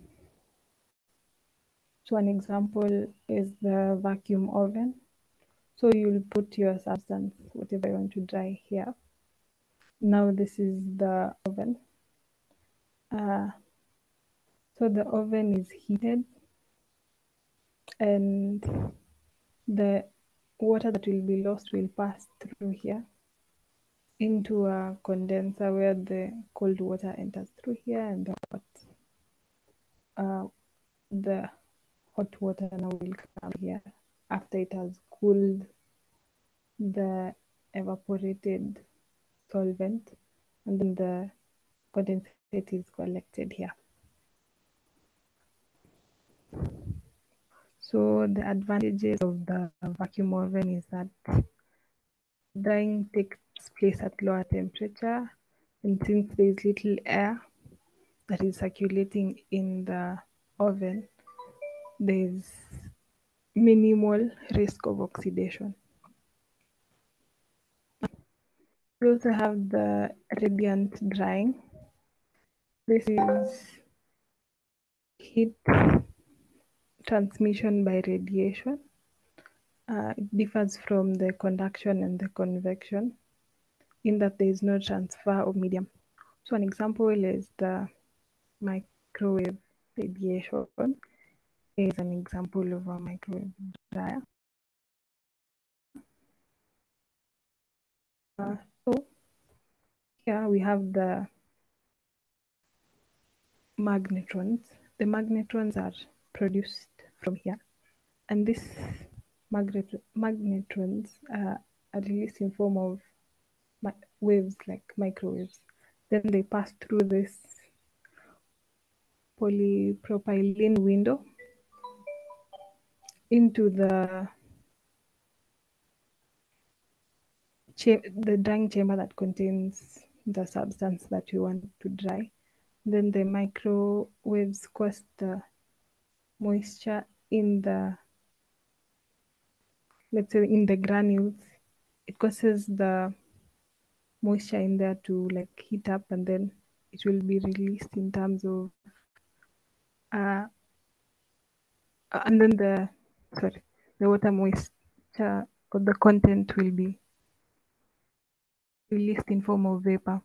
Speaker 1: So an example is the vacuum oven. So you'll put your substance, whatever you want to dry here. Now this is the oven. So the oven is heated, and the water that will be lost will pass through here into a condenser where the cold water enters through here, and the hot water now will come here after it has cooled the evaporated solvent, and then the condensate is collected here. So the advantages of the vacuum oven is that drying takes place at lower temperature, and since there is little air that is circulating in the oven, there is minimal risk of oxidation. We also have the radiant drying. This is heat transmission by radiation. It differs from the conduction and the convection in that there is no transfer of medium. So an example is the microwave radiation. Here is an example of a microwave dryer. So here we have the magnetrons. The magnetrons are produced from here, and these magnetrons are released in form of waves like microwaves. Then they pass through this polypropylene window into the drying chamber that contains the substance that you want to dry. Then the microwaves cause the moisture in the, let's say in the granules. It causes the moisture in there to like heat up, and then it will be released in terms of and then the water moisture or the content will be released in form of vapor.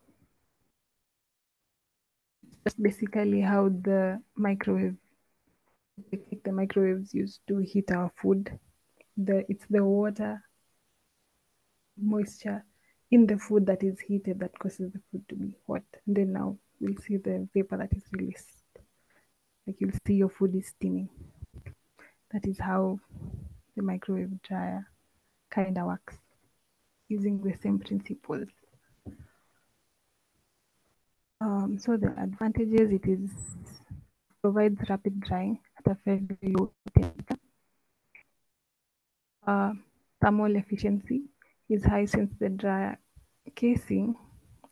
Speaker 1: That's basically how the microwaves used to heat our food. It's the water moisture in the food that is heated that causes the food to be hot. And then now we'll see the vapor that is released. Like you'll see your food is steaming. That is how the microwave dryer kind of works, using the same principles. So the advantages, it provides rapid drying at a very low temperature. Thermal efficiency is high since the dryer casing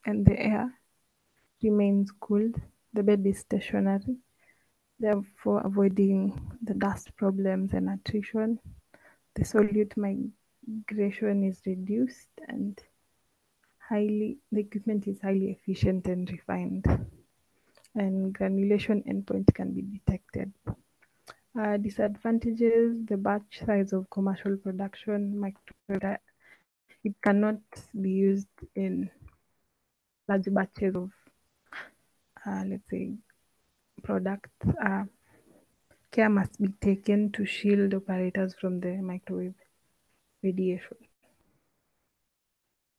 Speaker 1: and the air remains cooled. The bed is stationary, therefore avoiding the dust problems and attrition. The solute migration is reduced, and the equipment is highly efficient and refined, and granulation endpoint can be detected. Disadvantages, the batch size of commercial production microwave, it cannot be used in large batches of let's say products. Care must be taken to shield operators from the microwave radiation.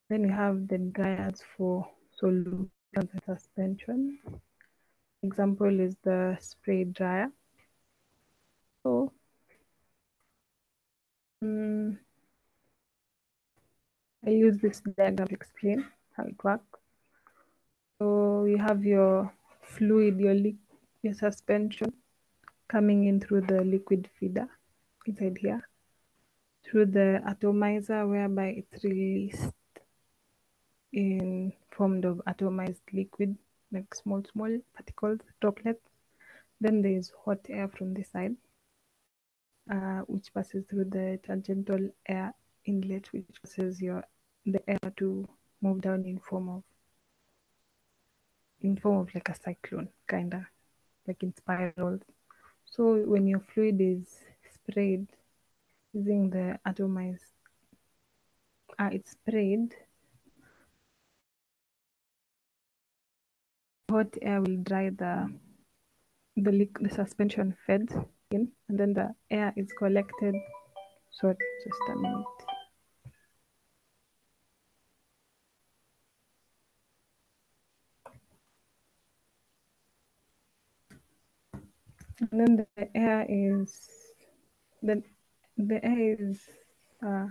Speaker 1: Then we have the dryers for solutions and suspension. Example is the spray dryer. So I'll use this diagram to explain how it works. So you have your fluid, your suspension coming in through the liquid feeder inside here. through the atomizer, whereby it's released in form of atomized liquid, like small particles, droplets. Then there is hot air from the side, which passes through the tangential air inlet, which causes the air to move down in form of like a cyclone, kinda like in spirals. So when your fluid is sprayed using the atomized, it's sprayed. Hot air will dry the suspension fed in, and then the air is collected. Sorry, just a minute. And then the air is uh,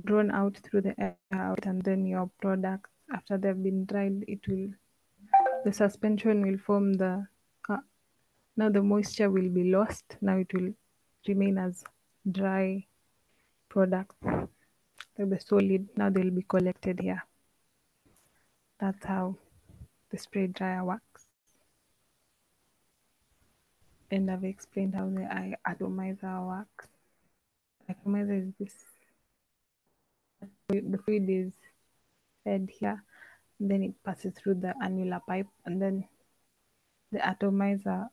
Speaker 1: drawn out through the air out, and then your products, after they've been dried, the suspension will form now the moisture will be lost. Now it will remain as dry products, like the solid. Now they'll be collected here. That's how the spray dryer works. And I've explained how the atomizer works. Atomizer is this, the fluid is fed here, and then it passes through the annular pipe, and then the atomizer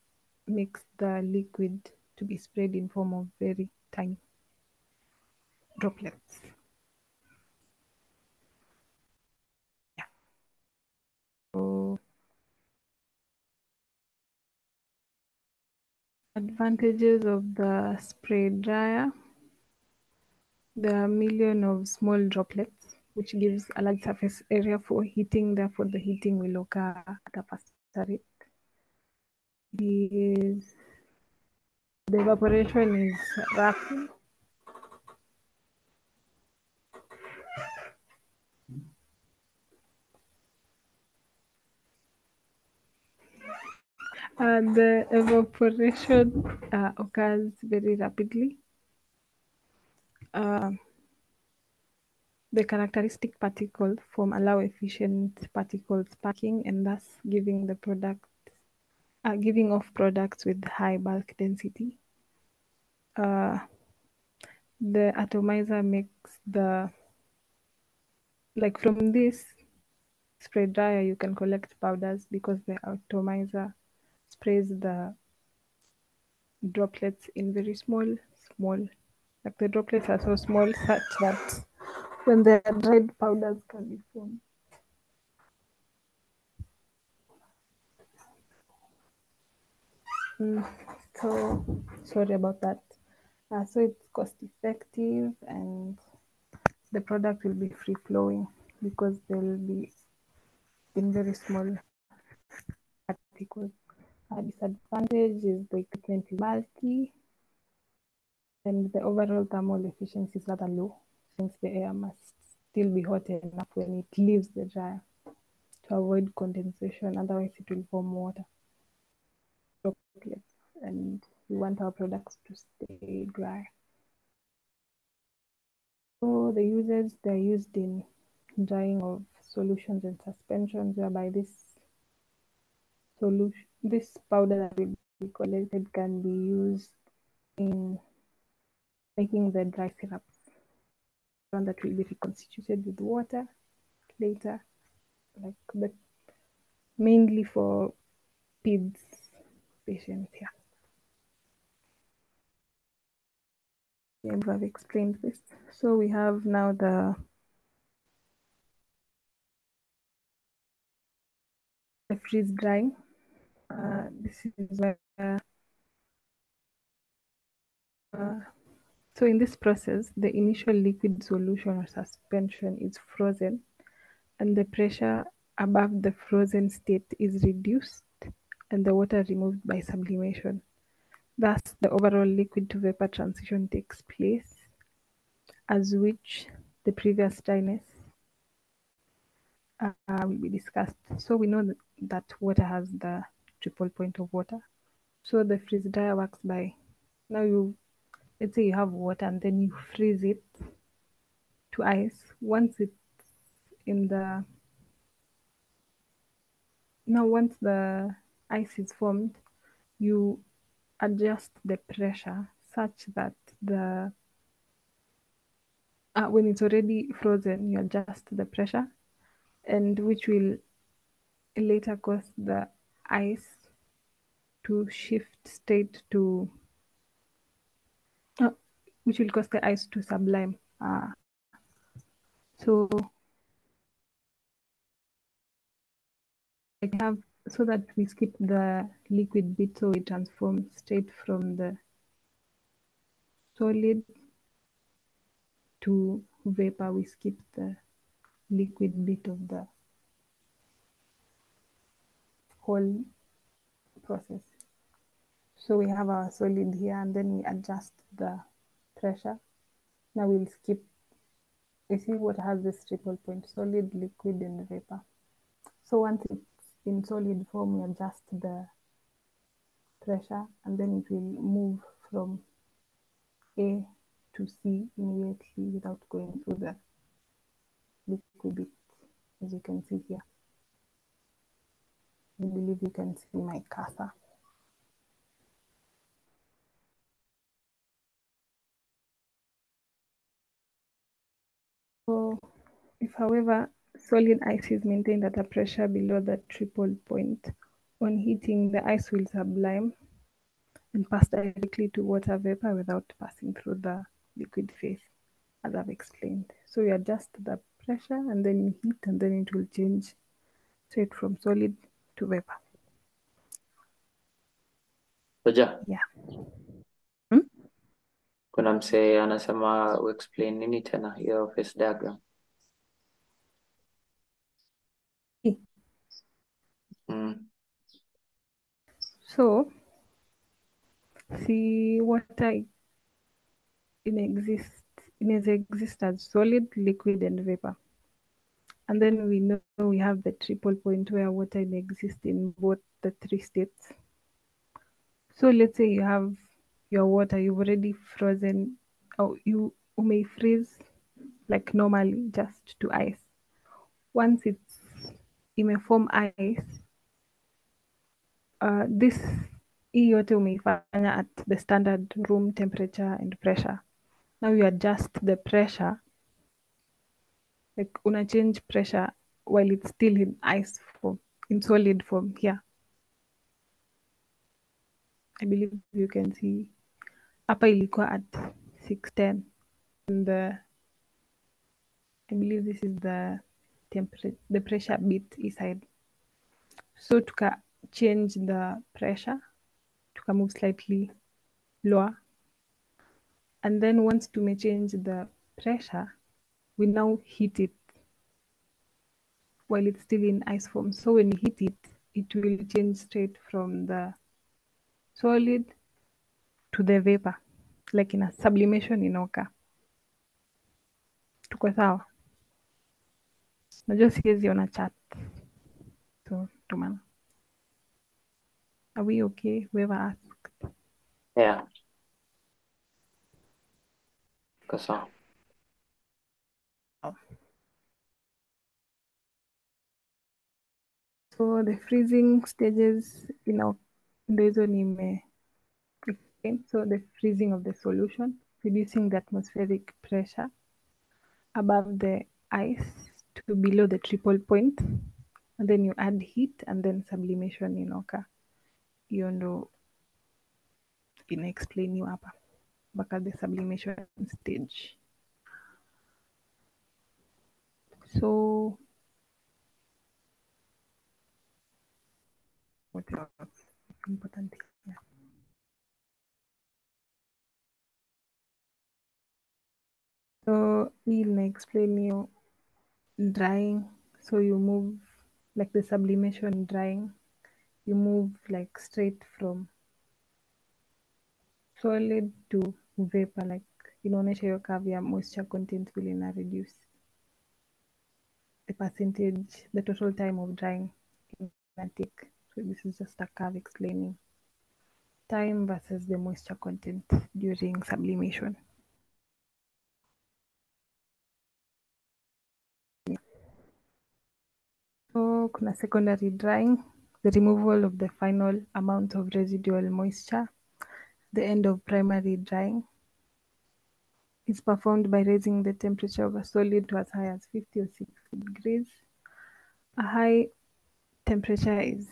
Speaker 1: makes the liquid to be sprayed in form of very tiny droplets. Yeah. So advantages of the spray dryer. There are millions of small droplets, which gives a large surface area for heating. Therefore, the heating will occur at a faster rate. The evaporation is rapid. The evaporation occurs very rapidly. The characteristic particle form allow efficient particle packing, and thus giving off products with high bulk density. The atomizer makes from this spray dryer you can collect powders, because the atomizer sprays the droplets in very small, like the droplets are so small such that when they are dried, powders can be formed. So sorry about that. So it's cost effective, and the product will be free flowing because they'll be in very small particles. Disadvantage is the equipment is bulky, and the overall thermal efficiency is rather low, since the air must still be hot enough when it leaves the dryer to avoid condensation. Otherwise, it will form water droplets, and we want our products to stay dry. So the uses, they're used in drying of solutions and suspensions, whereby this powder that will be collected can be used in making the dry syrups, one that will be reconstituted with water later, but mainly for PIDS patients here. Yeah, I've explained this. So we have now the freeze drying. This is where so in this process, the initial liquid solution or suspension is frozen, and the pressure above the frozen state is reduced, and the water removed by sublimation. Thus, the overall liquid to vapor transition takes place, as which the previous dryness will be discussed. So we know that water has the triple point of water. So the freeze dryer works by, now let's say you have water and then you freeze it to ice. Once it's in the once the ice is formed, you adjust the pressure such that the when it's already frozen, you adjust the pressure, and which will later cause the ice to shift state to which will cause the ice to sublime. So I have so that we skip the liquid bit, so we transform straight from the solid to vapor. We skip the liquid bit of the whole process. So we have our solid here, and then we adjust the pressure. Now we'll skip. You see what has this triple point: solid, liquid, and vapor. So once it's in solid form, we adjust the pressure, and then it will move from A to C immediately without going through the liquid bit, as you can see here. I believe you can see my cursor. So if, however, solid ice is maintained at a pressure below the triple point, on heating, the ice will sublime and pass directly to water vapor without passing through the liquid phase, as I've explained. So we adjust the pressure and then you heat, and then it will change straight from solid to vapor.
Speaker 3: Soja,
Speaker 1: Yeah.
Speaker 3: kuna msee anasema uexplain nini tena hiyo phase diagram?
Speaker 1: So, see, water exist as solid, liquid, and vapor. And then we know we have the triple point where water exists in both the three states. So let's say you have your water, you've already frozen, or you may freeze like normally just to ice. Once it may form ice, this hii yote umeifanya at the standard room temperature and pressure. Now you adjust the pressure, like una change pressure while it's still in ice form, in solid form here. I believe you can see hapa ilikuwa at 610, and I believe this is the temperature, the pressure bit inside. So tuka change the pressure, tuka move slightly lower, and then once tume change the pressure, we now heat it while it's still in ice form. So when you heat it, it will change straight from the solid to the vapor, like in a sublimation inaoka. Tuko sawa? Najua siwezi ona chat, so tumana. Are we okay? Whoever asked.
Speaker 3: Yeah. Sawa.
Speaker 1: So the freezing stages ndo hizo nime explain. So the freezing of the solution, reducing the atmospheric pressure above the ice to below the triple point, and then you add heat, and then sublimation inaoka. Hiyo ndo ina explainiwa hapa mpaka the sublimation stage. So what else important here? So we'll explain you drying. So you move like the sublimation drying, you move like straight from solid to vapor, like inaonyesha hiyo curve ya moisture content vile ina reduce the percentage, the total time of drying in a take. So this is just a curve explaining time versus the moisture content during sublimation. So kuna secondary drying, the removal of the final amount of residual moisture. The end of primary drying is performed by raising the temperature of a solid to as high as 50 or 60 degrees. A high temperature is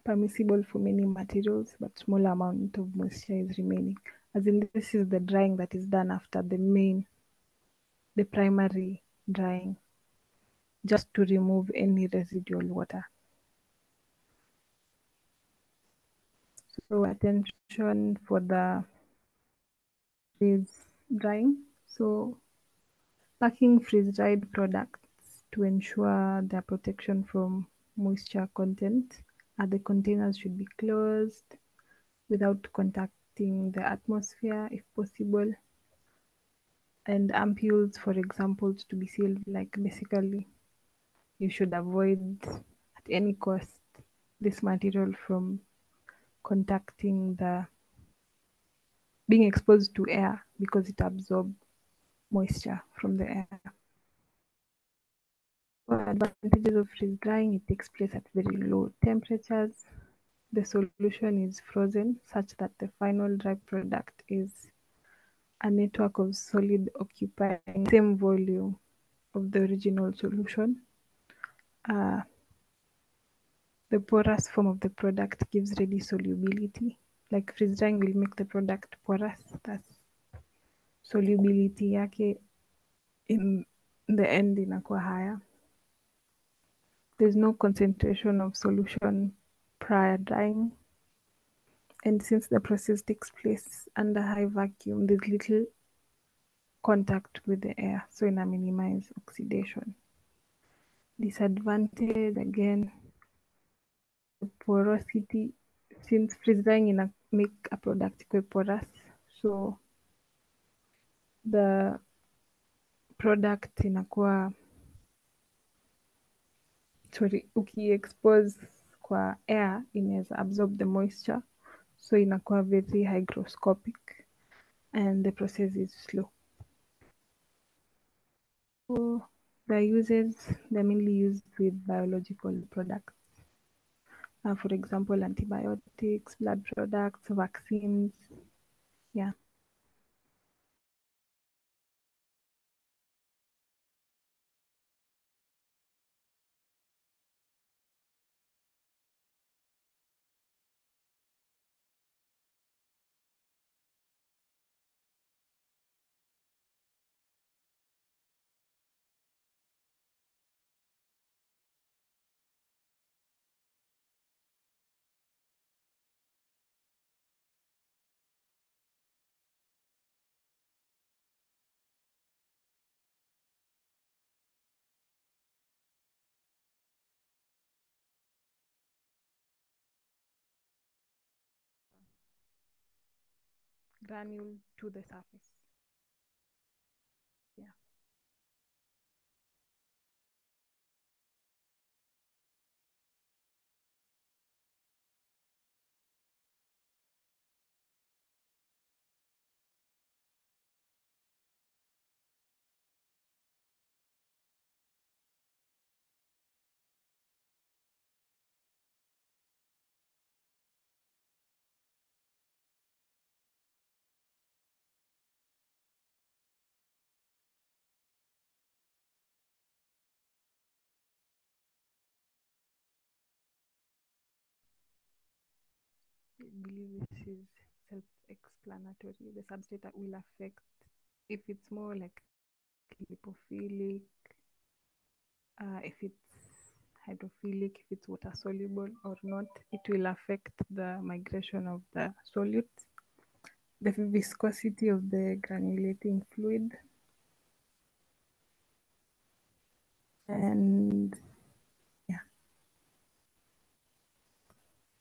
Speaker 1: permissible for many materials, but small amount of moisture is remaining. As in, this is the drying that is done after the primary drying, just to remove any residual water. So attention for the freeze drying. So packing freeze-dried products to ensure their protection from moisture content. The containers should be closed without contacting the atmosphere if possible. And ampoules, for example, to be sealed, like basically you should avoid at any cost this material from being exposed to air, because it absorbs moisture from the air. For advantages of freeze drying, it takes place at very low temperatures. The solution is frozen such that the final dry product is a network of solid occupying the same volume of the original solution. The porous form of the product gives ready solubility. Like freeze drying will make the product porous, thus solubility yake in the end inakuwa higher. There's no concentration of solution prior drying, and since the process takes place under high vacuum, there's little contact with the air, so ina minimize oxidation. Disadvantage, again, the porosity. Since freeze drying ina make a product ikue porous, so the product inakuwa ukiexpose kwa air inaweza absorb the moisture, so inakuwa very hygroscopic and the process is slow. So the uses, they're mainly used with biological products. For example, antibiotics, blood products, vaccines. Yeah. Granule to the surface. Yeah. I believe this is self-explanatory. The substrate will affect if it's more like lipophilic, if it's hydrophilic, if it's water soluble or not. It will affect the migration of the solutes, the viscosity of the granulating fluid, and yeah.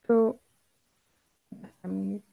Speaker 1: So just a minute.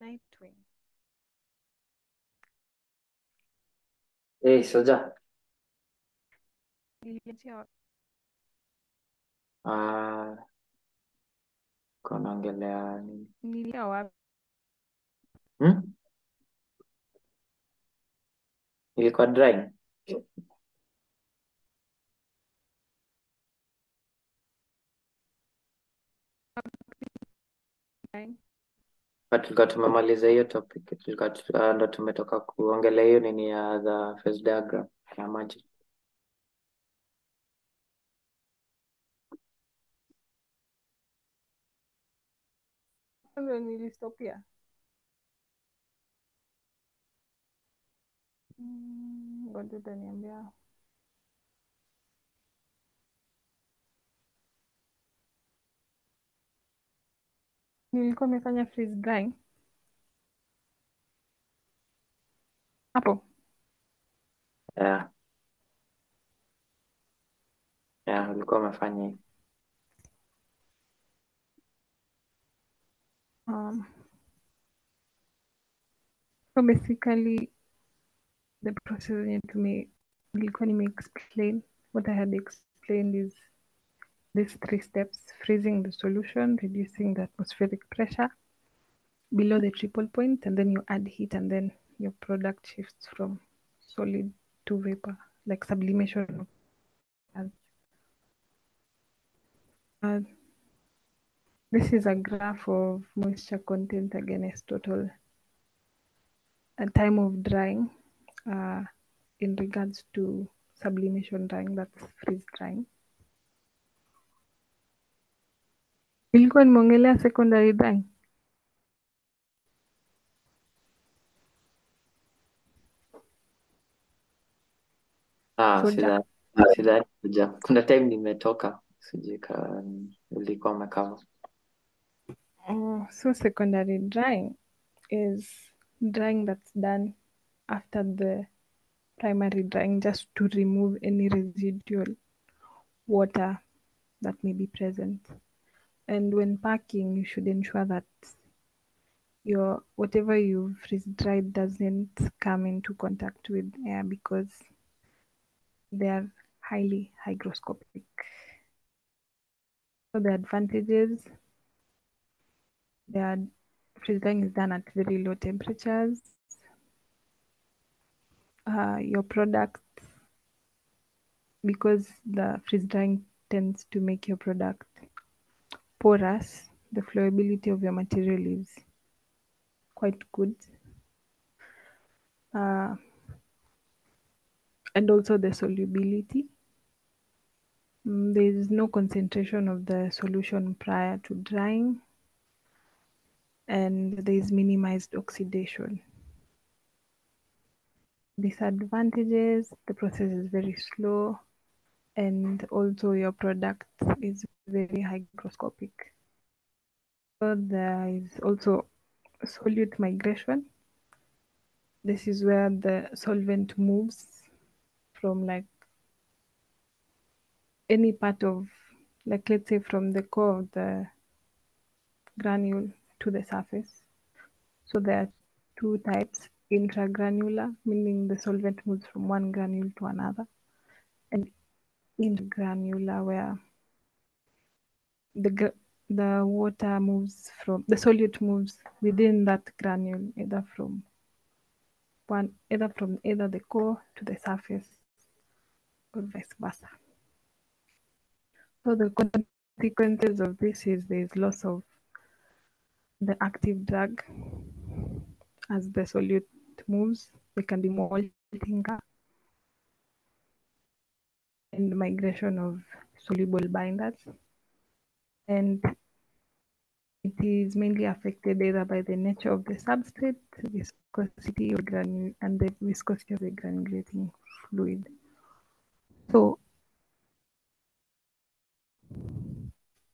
Speaker 1: Nightwing.
Speaker 3: Hey, Soja.
Speaker 1: Niliachia
Speaker 3: Ah, kunaongelea nini?
Speaker 1: nilia wapi?
Speaker 3: Hmm? Ilikuwa dry. But tulikuwa tumemaliza hiyo topic. Tulikuwa ndo tumetoka kuongelea hiyo nini ya the phase diagram ya maji.
Speaker 1: Ndio nilistopia. Ngoja utaniambia. Nilikuwa nimefanya freeze drying hapo.
Speaker 3: Yeah. Yeah, ulikuwa umefanya hiyo.
Speaker 1: Um, so basically the process nilikuwa nime-explain. What I had explained is these 3 steps: freezing the solution, reducing the atmospheric pressure below the triple point, and then you add heat, and then your product shifts from solid to vapor, like sublimation of gas. This is a graph of moisture content against total time of drying in regards to sublimation drying, that's freeze drying. Nilikuwa nimeongelea secondary drying. Soja.
Speaker 3: Sidhani kuja. Kuna time nimetoka. Sijui ka ulikuwa umekava.
Speaker 1: So secondary drying is drying that's done after the primary drying, just to remove any residual water that may be present. And when packing, you should ensure that your whatever you freeze dried doesn't come into contact with air, because they are highly hygroscopic. So the advantages, freeze drying is done at very low temperatures. Your product, because the freeze drying tends to make your product porous, the flowability of your material is quite good. And also the solubility. There is no concentration of the solution prior to drying, and there is minimized oxidation. Disadvantages: the process is very slow, and also your product is very hygroscopic. So there is also solute migration. This is where the solvent moves from like any part of, like let's say from the core of the granule to the surface. So there are 2 types: intragranular, meaning the solvent moves from one granule to another, and intergranular, where the water moves from the solute moves within that granule, either from the core to the surface, or vice versa. So the consequences of this is there is loss of the active drug as the solute moves. There can be molting and migration of soluble binders, and it is mainly affected either by the nature of the substrate, viscosity of the and the viscosity of the granulating fluid. So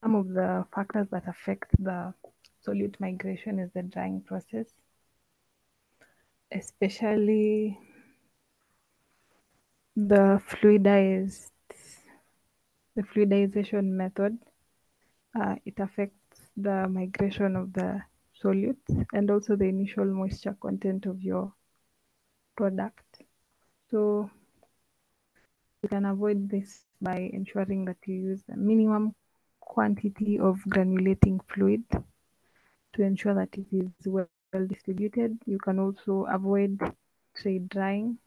Speaker 1: some of the factors that affect the solute migration is the drying process, especially the fluidization method. It affects the migration of the solutes and also the initial moisture content of your product. So you can avoid this by ensuring that you use a minimum quantity of granulating fluid to ensure that it is well distributed. You can also avoid tray drying,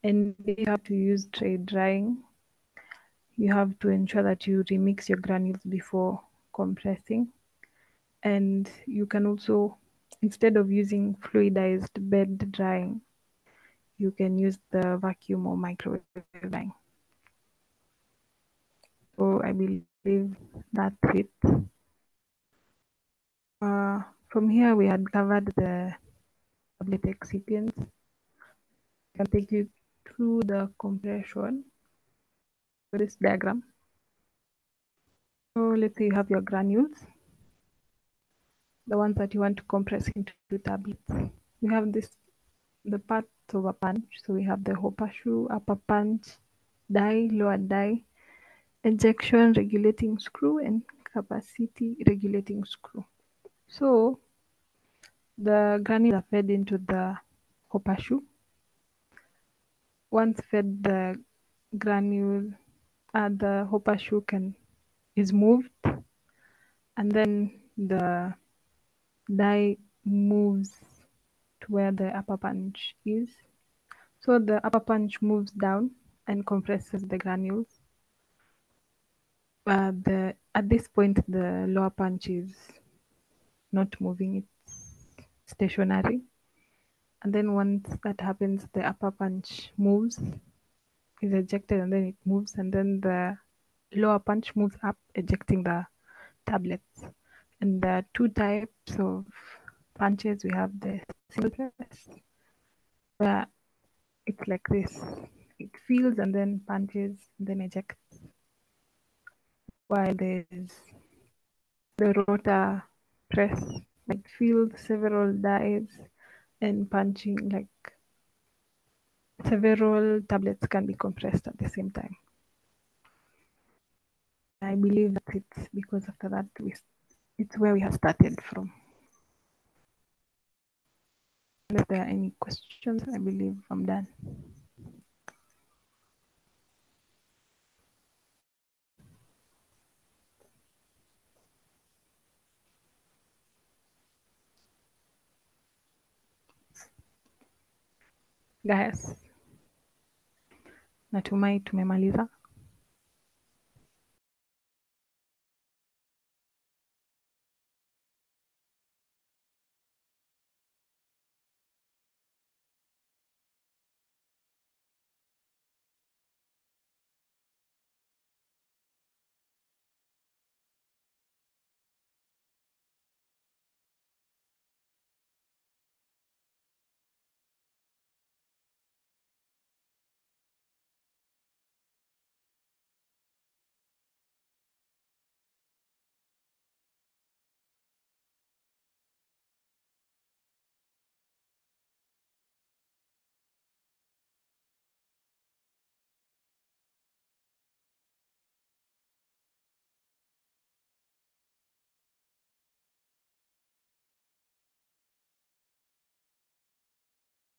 Speaker 1: and if you have to use tray drying, you have to ensure that you remix your granules before compressing. And you can also, instead of using fluidized bed drying, you can use the vacuum or microwave drying. So I believe that's it. From here, we had covered the tablet excipients. I can take you through the compression for this diagram. So let's say you have your granules, the ones that you want to compress into tablets. We have the parts of a punch. So we have the hopper shoe, upper punch, die, lower die, ejection regulating screw, and capacity regulating screw. So the granules are fed into the hopper shoe. Once fed, the granule, the hopper shoe is moved, and then the die moves to where the upper punch is. So the upper punch moves down and compresses the granules. At this point, the lower punch is not moving; it's stationary. And then once that happens, the upper punch moves, is ejected, and then it moves, and then the lower punch moves up, ejecting the tablets. And there are two types of punches. We have the single press, where it's like this. It feels and then punches, and then ejects. While there's the rotor press, like feels several dies and punching, like several tablets can be compressed at the same time. I believe that it's because after that it's where we have started from. If there are any questions, I believe I'm done. Guys, natumai tumemaliza.